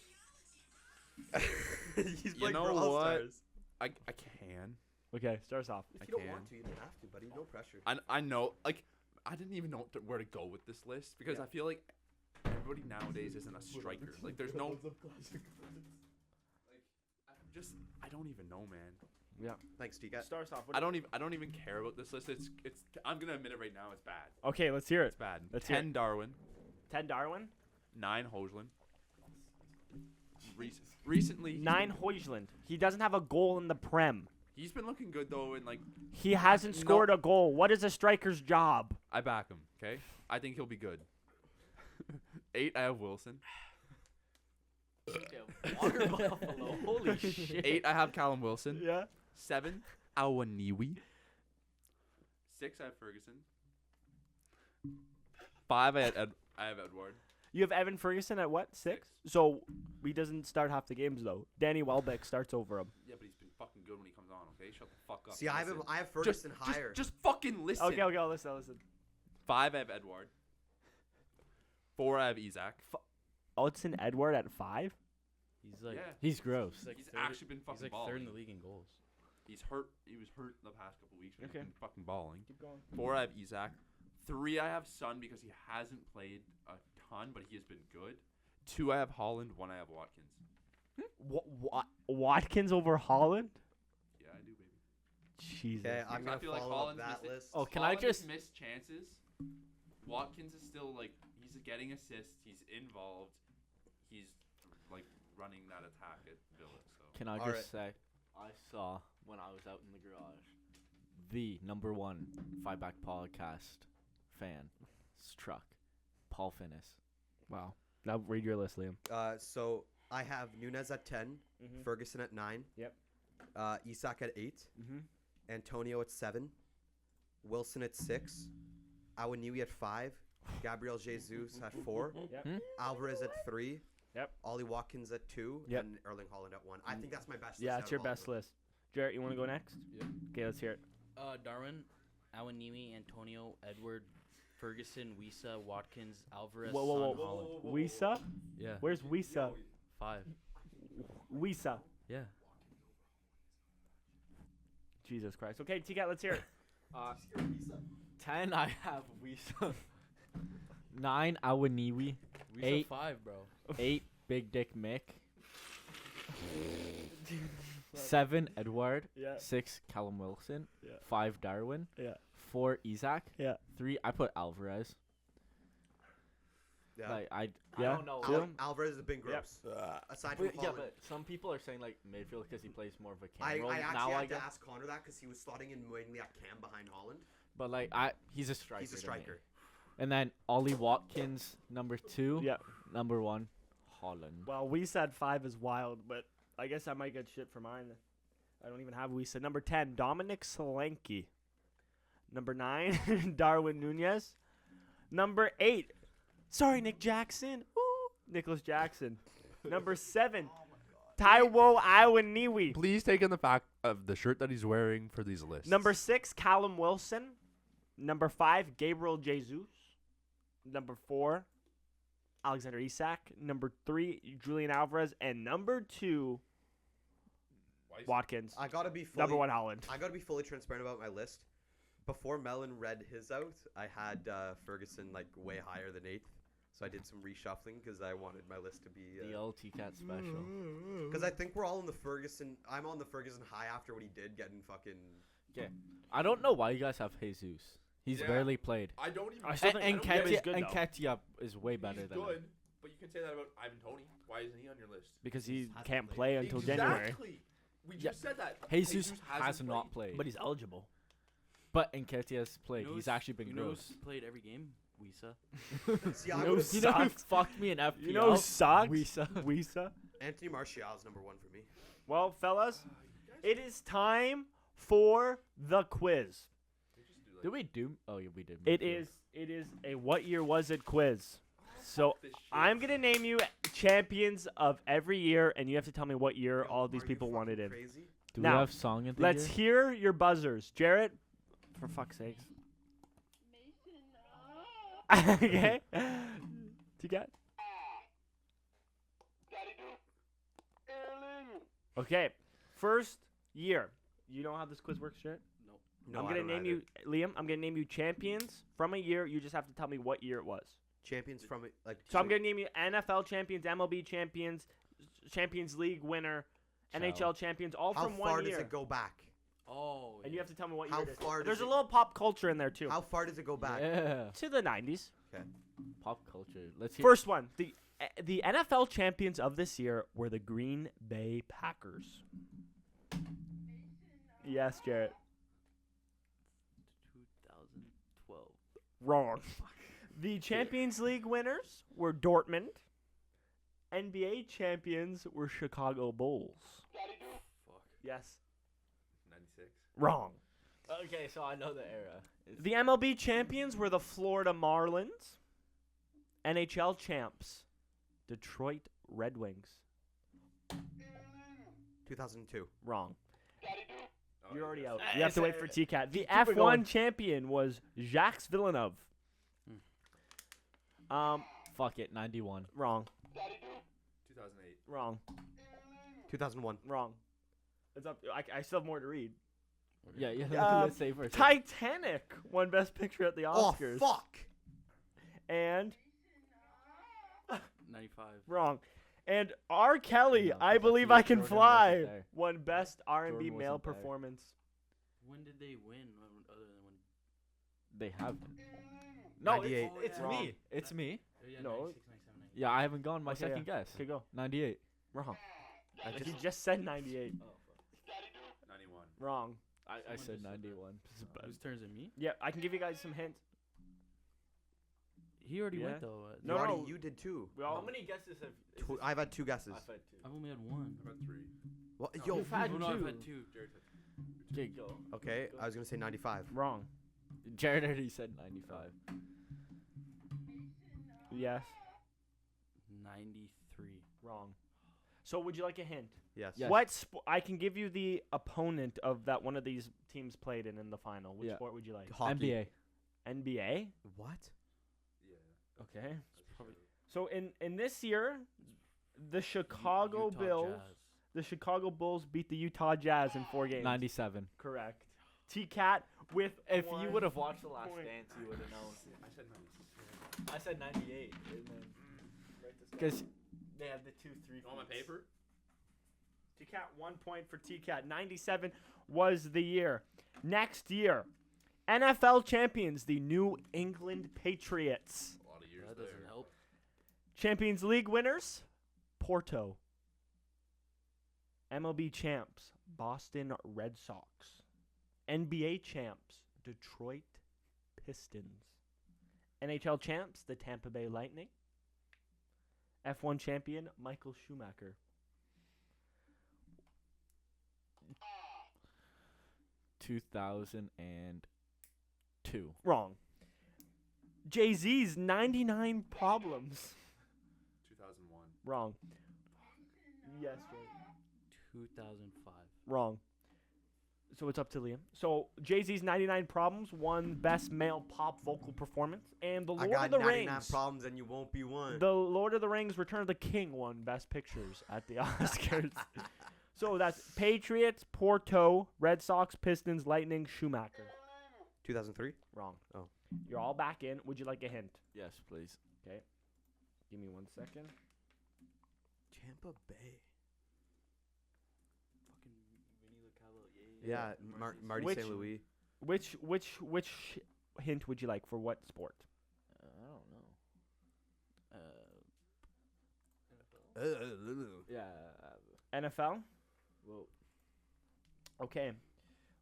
He's playing know Brawl what? Stars. I can. Okay, start us off. If you don't can. want to, you don't have to, buddy. No pressure. I know. Like, I didn't even know where to go with this list because Yeah. I feel like everybody nowadays isn't a striker. Like, there's no. I don't even know, man. Thanks, Tika. Start us off. I don't even care about this list. It's. I'm gonna admit it right now. It's bad. Okay, let's hear it. It's bad. Let's hear 10 Darwin, 10 Darwin, 9 Hojlund. Recently, 9 Højlund. He doesn't have a goal in the Prem. he's been looking good though, and like He hasn't No. scored a goal. What is a striker's job? I back him. Okay, I think he'll be good. 8, I have Wilson. Water buffalo. Holy shit. 8, I have Callum Wilson. Yeah. 7, Awaniwi. 6, I have Ferguson. 5, I have Edward. You have Evan Ferguson at what? 6? So he doesn't start half the games though. Danny Welbeck starts over him. Yeah, but he's been fucking good when he comes on. Okay, shut the fuck up. See, I have Listen. Ferguson higher. Just fucking listen. Okay, listen. 5, I have Edward. 4, I have Isaac. Odson Edward at 5? He's like, Yeah. He's gross. He's actually been fucking he's like balling. 3rd in the league in goals. He's hurt. He was hurt the past couple weeks, but Okay. he's been fucking balling. Keep going. 4, I have Isaac. 3, I have Son because he hasn't played a ton, but he has been good. 2, I have Holland. 1, I have Watkins. Watkins over Holland? Yeah, I do, baby. Jesus. Okay, I'm Because gonna I feel like follow up Holland's that missed it. list. Oh, can I Holland has just- missed chances? Watkins is still like he's getting assists. He's involved. He's like running that attack at Villa. So Can I All just say, I saw when I was out in the garage, the number 1 Fight Back podcast fan struck Paul Finnis. Wow. Now read your list, Liam. So I have Nunez at 10, Mhm. Ferguson at 9. Yep. Isak at 8, Mm-hmm. Antonio at 7, Wilson at 6, Awaniwi at 5, Gabriel Jesus at 4, Yep. Alvarez at 3, Yep. Ollie Watkins at 2, Yep. and Erling Holland at 1. I think that's my best. Yeah, list it's out your of all of best them. list. Jarrett, you want to go next? Yeah. Okay, let's hear it. Darwin, Awaniwi, Antonio, Edward, Ferguson, Wisa, Watkins, Alvarez, Whoa. Son, Holland. Wisa? Yeah. Where's Wisa? 5. Wisa. Yeah. Jesus Christ. Okay, T-Cat, let's hear it. 10, I have Wisa. 9, Awaniwi. Wisa 8. 5, bro. 8, Big Dick Mick. 7, Edward. Yeah. 6, Callum Wilson. Yeah. 5, Darwin. Yeah. 4, Isaac. Yeah. 3, I put Alvarez. Yeah. Like I Yeah. don't know. Alvarez has been gross. Aside from But, yeah, Holland. but some people are saying like midfield because he plays more of a cam I role. actually now I had to get, ask Connor that because he was slotting in mainly at cam behind Holland. but like he's a striker. He's a to me. striker. And then Ollie Watkins, number 2. Yeah. Number 1, Holland. Well, Wisa at 5 is wild, but I guess I might get shit for mine. I don't even have Wisa. Number 10, Dominic Solanke. Number 9, Darwin Nunez. Number 8, sorry, Nick Jackson. Ooh, Nicholas Jackson. Number 7, Taiwo Iwaniwi. Please take in the fact of the shirt that he's wearing for these lists. Number 6, Callum Wilson. Number 5, Gabriel Jesus. Number 4, Alexander Isak. Number 3, Julian Alvarez. And number 2, Watkins. I gotta be fully, Number 1, Holland. I gotta be fully transparent about my list. Before Melon read his out, I had Ferguson like way higher than 8th, so I did some reshuffling because I wanted my list to be. The LT Cat special. Because I think we're all in the Ferguson. I'm on the Ferguson high after what he did, getting fucking. I don't know why you guys have Jesus. He's Yeah. barely played. I don't even. I still think- And I don't get it. He's good, Katia though. Katia is way better He's than good, him. but you can say that about Ivan Toney. Why isn't he on your list? Because he Hasn't can't played. play until January. Exactly. We Yeah. just said that. Jesus has hasn't not played. played. But he's eligible. But Nketiah's played. You know He's who's- actually been you know gross. who's played every game? Wisa. See, I You know would've- You know who sucks. fucked me in FPL? You know who sucks? Wisa. Wisa. Anthony Martial's number 1 for me. Well, fellas, it is time for the quiz. Did we do? Oh, yeah, we did. It midfield. is a what year was it quiz. So This shit. I'm gonna name you champions of every year, and you have to tell me what year Yo, all these are you people wanted fucking in. Crazy? Do now, we have song in the Let's year? hear your buzzers, Jarrett. For fuck's sakes. Okay. T-Cat? Okay. First year. You know how this quiz works, Jarrett? Nope. No, I'm I gonna don't name either. you, Liam. I'm gonna name you champions from a year. You just have to tell me what year it was. champions from it. Like. So I'm gonna name you NFL champions, MLB champions, Champions League winner, NHL champions, all How from far one does year. it go back? Oh. And you have to tell me what How year it is. far does There's a it- little pop culture in there too. How far does it go back? Yeah. To the 90s. Pop culture. Let's hear. First one. The NFL champions of this year were the Green Bay Packers. Yes, Jarrett. 2012. Wrong. The Champions League winners were Dortmund. NBA champions were Chicago Bulls. Fuck. Yes. 96. Wrong. Okay, so I know the era. The MLB champions were the Florida Marlins. NHL champs, Detroit Red Wings. 2002. Wrong. Oh, You're already yes. out. You have to wait for T-Cat. The it F1 going. champion was Jacques Villeneuve. Fuck it, 91. Wrong. 2008. Wrong. 2001. Wrong. It's up. I still have more to read. Yeah, yeah. Let's say first. Titanic won Best Picture at the Oscars. Oh fuck! And 95. wrong. And R. Kelly, No, I 'cause Believe that's I Can Jordan Fly, wasn't there. won Best R&B Jordan Male wasn't there. Performance. When did they win? Other than when? They have. No, 98. it's Wrong. me. It's me. Yeah, No. 96, 97, 98. Yeah, I haven't gone my Okay, second guess. Okay, go. 98. Wrong. I Like, just, he just said 98. 91. Wrong. I Someone said just said that. 91. Whose turn is it? Me? Yeah, I can give you guys some hints. He already Yeah. went though. No, Already- no. you did too. We all, How many guesses have? I've had 2 guesses. I've had 2. I've only had one. About 3. What? No. Yo. You've had Oh, no, I've two. had two. Jared said Okay, go. Okay, I was gonna say 95. Wrong. Jared already said 95. Yes. 93. Wrong. So would you like a hint? Yes. Yes. What I can give you the opponent of that one of these teams played in the final. Which Yeah. sport would you like? Hockey. NBA. NBA. What? Yeah. Okay. That's probably- true. So in this year, the Chicago Utah Bills, Jazz. the Chicago Bulls beat the Utah Jazz in 4 games. 97. Correct. T-Cat with If you one would have watched the last point. dance, you would have known. I said 96. I said 98. Because they had the 2-3. You want my paper? T-Cat 1 point for T-Cat. 97 was the year. Next year, NFL champions, the New England Patriots. A lot of years That there. doesn't help. Champions League winners, Porto. MLB champs, Boston Red Sox. NBA champs, Detroit Pistons. NHL champs, the Tampa Bay Lightning. F1 champion, Michael Schumacher. 2002. Wrong. Jay-Z's 99 Problems. 2001. Wrong. Yes, Jay. 2005. Wrong. So it's up to Liam. So Jay-Z's 99 Problems won Best Male Pop Vocal Performance, and The I Lord got of the 99 Rings. problems and you won't be one. The Lord of the Rings: Return of the King won Best Pictures at the Oscars. So that's Patriots, Porto, Red Sox, Pistons, Lightning, Schumacher. 2003. Wrong. Oh. You're all back in. Would you like a hint? Yes, please. Give me 1 second. Tampa Bay. Fucking Vinny LeCavalier. Yeah, Marty Which- St. Louis. Which hint would you like for what sport? I don't know. NFL. Yeah. NFL? Well, Okay.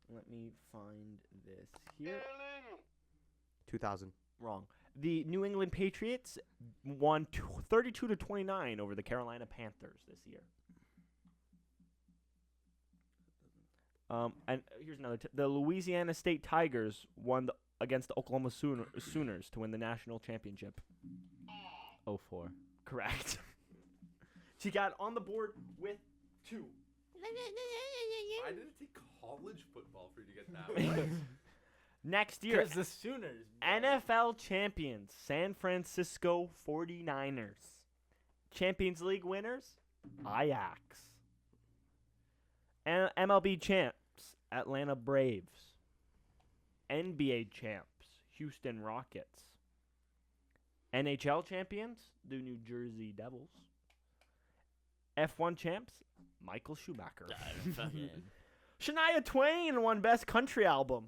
Let me find this here. 2000. Wrong. The New England Patriots won 32-29 over the Carolina Panthers this year. And here's another. The Louisiana State Tigers won against the Oklahoma Sooners to win the national championship. 04. Correct. She got on the board with 2. Why did it take college football for you to get that right? Next year, Because the Sooners. NFL champions, San Francisco 49ers. Champions League winners, Ajax. And MLB champs, Atlanta Braves. NBA champs, Houston Rockets. NHL champions, the New Jersey Devils. F1 champs, Michael Schumacher. Shania Twain won Best Country Album.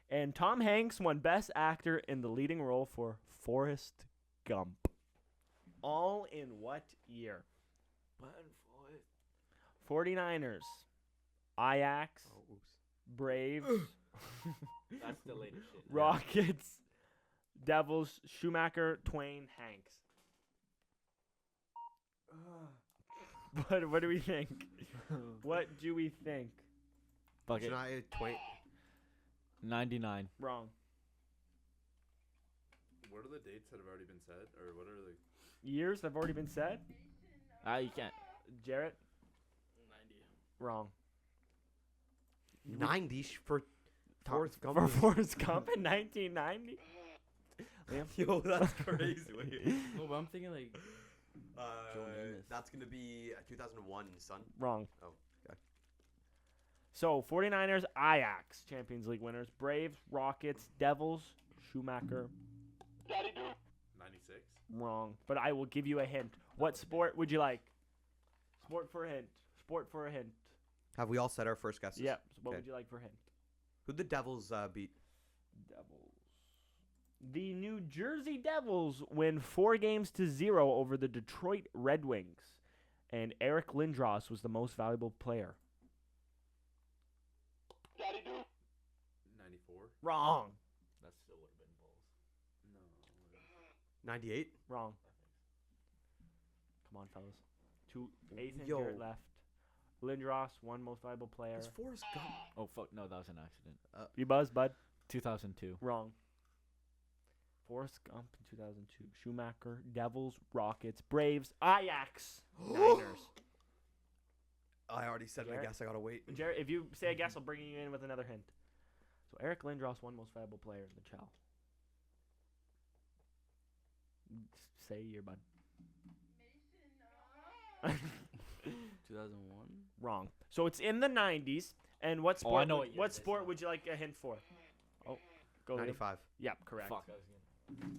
And Tom Hanks won Best Actor in the leading role for Forrest Gump. All in what year? 49ers, Ajax, Oh, oops. Braves, That's the latest shit. Rockets, Devils, Schumacher, Twain, Hanks. What do we think? What do we think? Fuck it. Shania Twain. 99. Wrong. What are the dates that have already been said, or what are the? Years have already been said. You can't. Jarrett? 90. Wrong. 90 for Forrest Gump. For Forrest Gump in 1990? Yo, that's crazy. Wait. No, but I'm thinking like Namath. That's gonna be 2001, son. Wrong. Oh, okay. So, 49ers, Ajax, Champions League winners. Braves, Rockets, Devils, Schumacher. 96. Wrong. But I will give you a hint. What sport would you like? Sport for a hint. Sport for a hint. Have we all said our first guesses? Yep. So what Okay. would you like for a hint? Who'd the Devils beat? Devils. The New Jersey Devils win 4-0 over the Detroit Red Wings. And Eric Lindros was the most valuable player. 94. Wrong. That still would have been Bulls. No. 98. Wrong. Come on, fellas. Ace and Yo. Jarrett left. Lindros, one most valuable player. It's Forrest Gump. Oh, fuck. No, that was an accident. You buzz, bud? 2002. Wrong. Forrest Gump in 2002. Schumacher, Devils, Rockets, Braves, Ajax, Niners. I already said my Garrett? guess. I gotta wait. Jarrett, if you say a guess, I'll bring you in with another hint. So Eric Lindros, one most valuable player in the Chow. Say a year, bud. 2001. Wrong. So it's in the 90s. And what Oh, I sport? know would, what year what it is sport now. would you like a hint for? Oh, go. Liam. 95. Yep, correct. Fuck. I was gonna...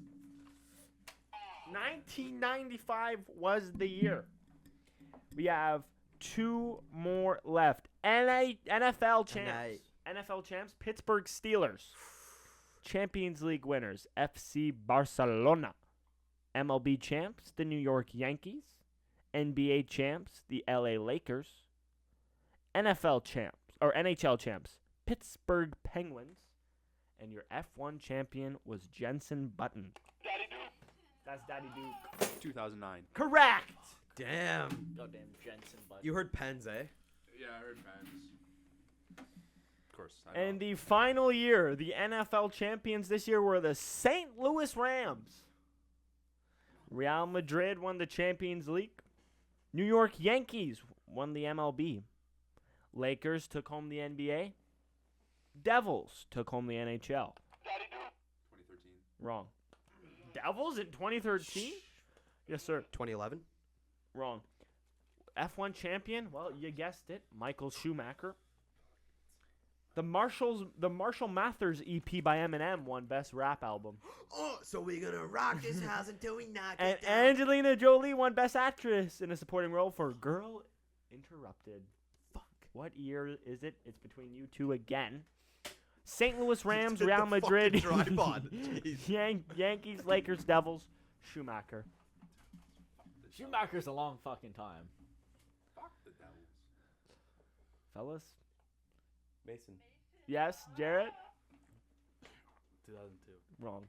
1995 was the year. We have 2 more left. NFL champs. NFL champs, Pittsburgh Steelers. Champions League winners, FC Barcelona. MLB champs, the New York Yankees. NBA champs, the LA Lakers. NHL champs, Pittsburgh Penguins. And your F1 champion was Jensen Button. That's Daddy Duke. 2009. Correct! Damn. Goddamn Jensen, bud. You heard Pens, eh? Yeah, I heard fans. Of course. I know. And the final year, the NFL champions this year were the St. Louis Rams. Real Madrid won the Champions League. New York Yankees won the MLB. Lakers took home the NBA. Devils took home the NHL. 2013. Wrong. Devils in 2013? Yes, sir. 2011. Wrong. F1 champion? Well, you guessed it. Michael Schumacher. The Marshall Mathers EP by Eminem won Best Rap Album. Oh, so we're gonna rock this house until we knock And it down. Angelina Jolie won Best Actress in a supporting role for Girl Interrupted. Fuck. What year is it? It's between you two again. St. Louis Rams, The Real fucking Madrid, tripod. Jeez. Yankees, Lakers, Devils, Schumacher. Schumacher's a long fucking time. Fuck the Devils. Fellas? Mason. Yes, Jarrett? 2002. Wrong.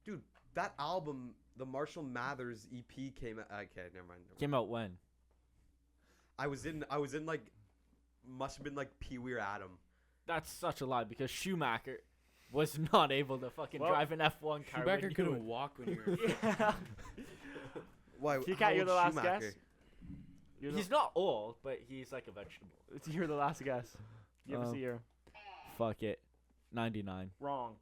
Dude, that album, the Marshall Mathers EP came out. Okay, never mind. Came out when? I was in like, must have been like Pee Wee or Adam. That's such a lie because Schumacher was not able to fucking Well, drive an F1 car. Schumacher when you couldn't were- walk when you were. Yeah. Why? TK, how you're the old's last Schumacher? guess. You're the, He's not old, but he's like a vegetable. you're the last guess. Give us a Um, year. Fuck it. 99. Wrong.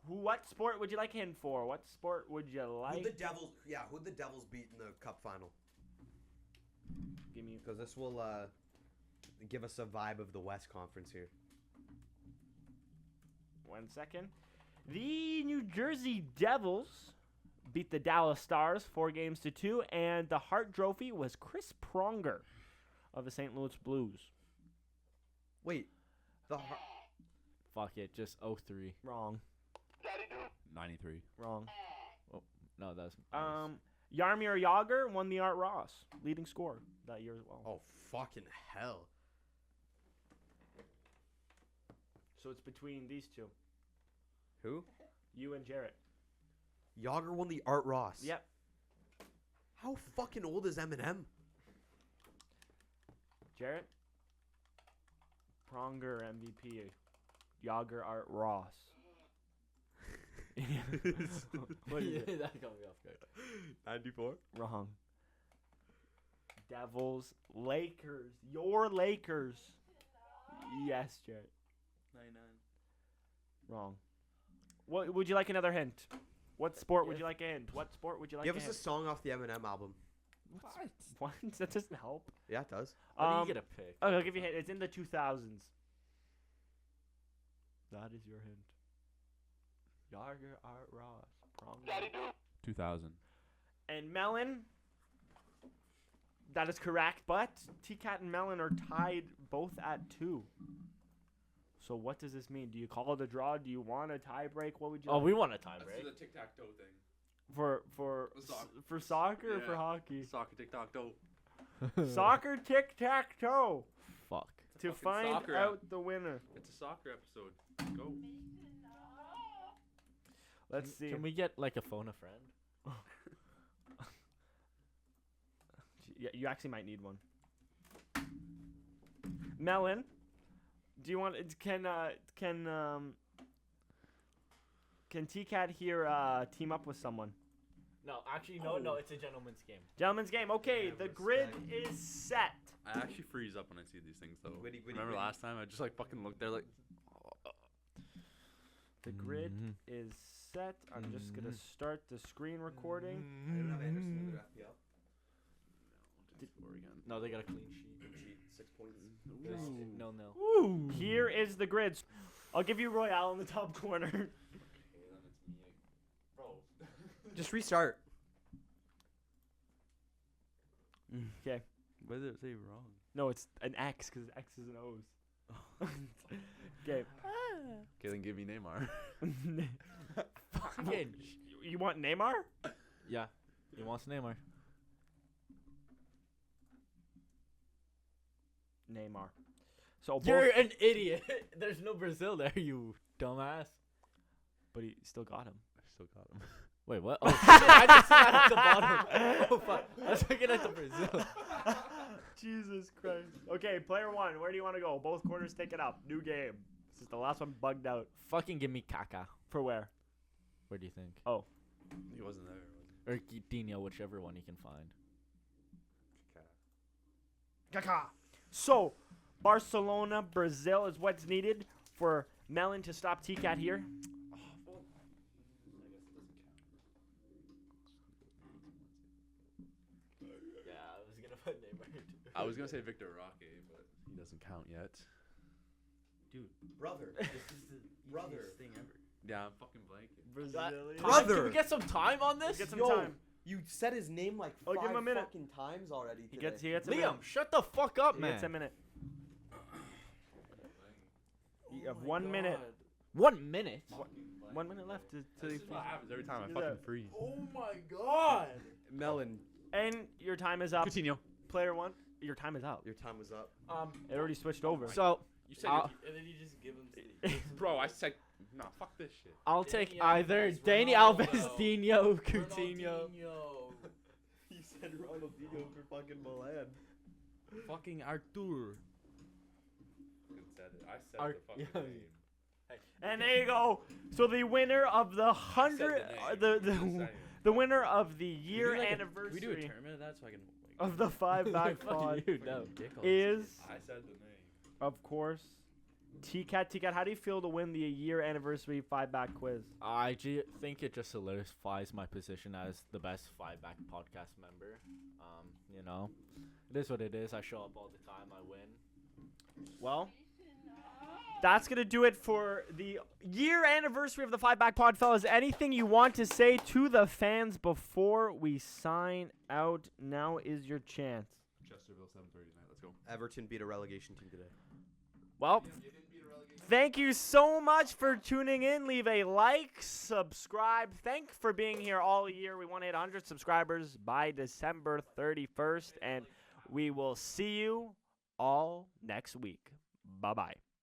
What sport would you like him for? What sport would you Who'd like? the Devils? Yeah, who'd the Devils beat in the Cup final? Give me. Because this will give us a vibe of the West Conference here. 1 second. The New Jersey Devils beat the Dallas Stars 4-2, and the Hart Trophy was Chris Pronger of the St. Louis Blues. Wait, Fuck it. Just 03. Wrong. 93. Wrong. No, that's. Jaromir Jagr won the Art Ross leading scorer that year as well. oh fucking hell! So it's between these two, Who? you and Jarrett. Yager won the Art Ross. Yep. How fucking old is Eminem? Jarrett. Pronger MVP. Jagr Art Ross. What is it? That got me off guard. 94. Wrong. Devils, Lakers. Your Lakers. Yes, Jarrett. 99. Wrong. What would you like another hint? What sport would you like a hint? What sport would you like Give a us a hint? song off the Eminem album. What? That doesn't help. Yeah, it does. What do you get a pick? Okay, I'll give you a hint. It's in the 2000s. That is your hint. Jagr Art Ross. Pronger. 2000. And Melon. That is correct, but T-Cat and Melon are tied both at 2. So what does this mean? Do you call it a draw? Do you want a tie break? What would you Oh, like? we want a tie Let's break. do the tic-tac-toe thing. for Soccer. for soccer or for Yeah. hockey? Soccer tic-tac-toe. Soccer tic-tac-toe Fuck. to Fucking find soccer out the winner. It's a soccer episode. Go. Let's see. Can we get like a phone a friend? Yeah, you actually might need one. Melon, do you want? Can T-Cat here team up with someone? No, actually, no. It's a gentleman's game. Gentlemen's game. Okay, the grid is set. I actually freeze up when I see these things, though. Witty, witty, Remember witty. last time? I just like fucking looked there like. The grid Mhm. is set. I'm just gonna start the screen recording. I don't have Anderson in their FPL. No, they got a clean sheet. Cheat, 6 points. No, no. Woo! Here is the grid. I'll give you Royale in the top corner. Just restart. Okay. Why did it say wrong? No, it's an X because X's and O's. Okay. Okay, then give me Neymar. Fucking. You want Neymar? Yeah. He wants Neymar. Neymar. So You're both, an idiot. There's no Brazil there, you dumbass. but he still got him. I still got him. Wait, what? Oh, shit, I just saw that at the bottom. Oh, fuck. I was looking at the Brazil. Jesus Christ. Okay, player one. Where do you want to go? Both corners take it up. New game. This is the last one bugged out. Fucking give me Kaká. For where? Where do you think? He wasn't there. Was he? Or Dino, whichever one you can find. Kaká. So, Barcelona, Brazil is what's needed for Melon to stop T-Cat here. Oh, well, Yeah, I was gonna put Neymar too. I was gonna say Victor Roque, but he doesn't count yet. Dude, Brother. this is the Brother. easiest thing ever. Yeah, I'm fucking blanking. Brazilian. Brother. Can we get some time on this? Get some Yo, time. You said his name like Oh, give him a 5 minute. fucking times already He today. gets a Liam, minute. shut the fuck up, He man. gets a minute. You have Oh my 1 minute. God. 1 minute. 1 minute left to This is what happens every time I Look at fucking that. freeze. Oh my God. Melon, And your time is up. Coutinho. Player 1. Your time is up. your time was up. It already switched over. So You said, I'll, And then you just give him. bro. I said, nah, fuck this shit. I'll Danny take either Alves, Danny Ronaldo, Alves, Dino, Coutinho. He said Ronaldinho for fucking Milan. Fucking Artur. I said Our- the fucking yeah. name. And there you go. So the winner of the I said 100, the name. the Just saying. the winner of the year Can we do a anniversary tournament of that so I can? of the 5-back Fuck pod you, no. is, I said the name. of course, T-Cat. T-Cat, how do you feel to win the year anniversary 5-back quiz? Think it just solidifies my position as the best 5-back podcast member. You know, it is what it is. I show up all the time. I win. Well, that's going to do it for the year anniversary of the 5-back pod, fellas. Anything you want to say to the fans before we sign out? Now is your chance. Chesterville 7:30 tonight. Let's go. Everton beat a relegation team today. Well, thank you so much for tuning in. Leave a like, subscribe. Thank for being here all year. We want to hit 100 subscribers by December 31st, and we will see you all next week. Bye-bye.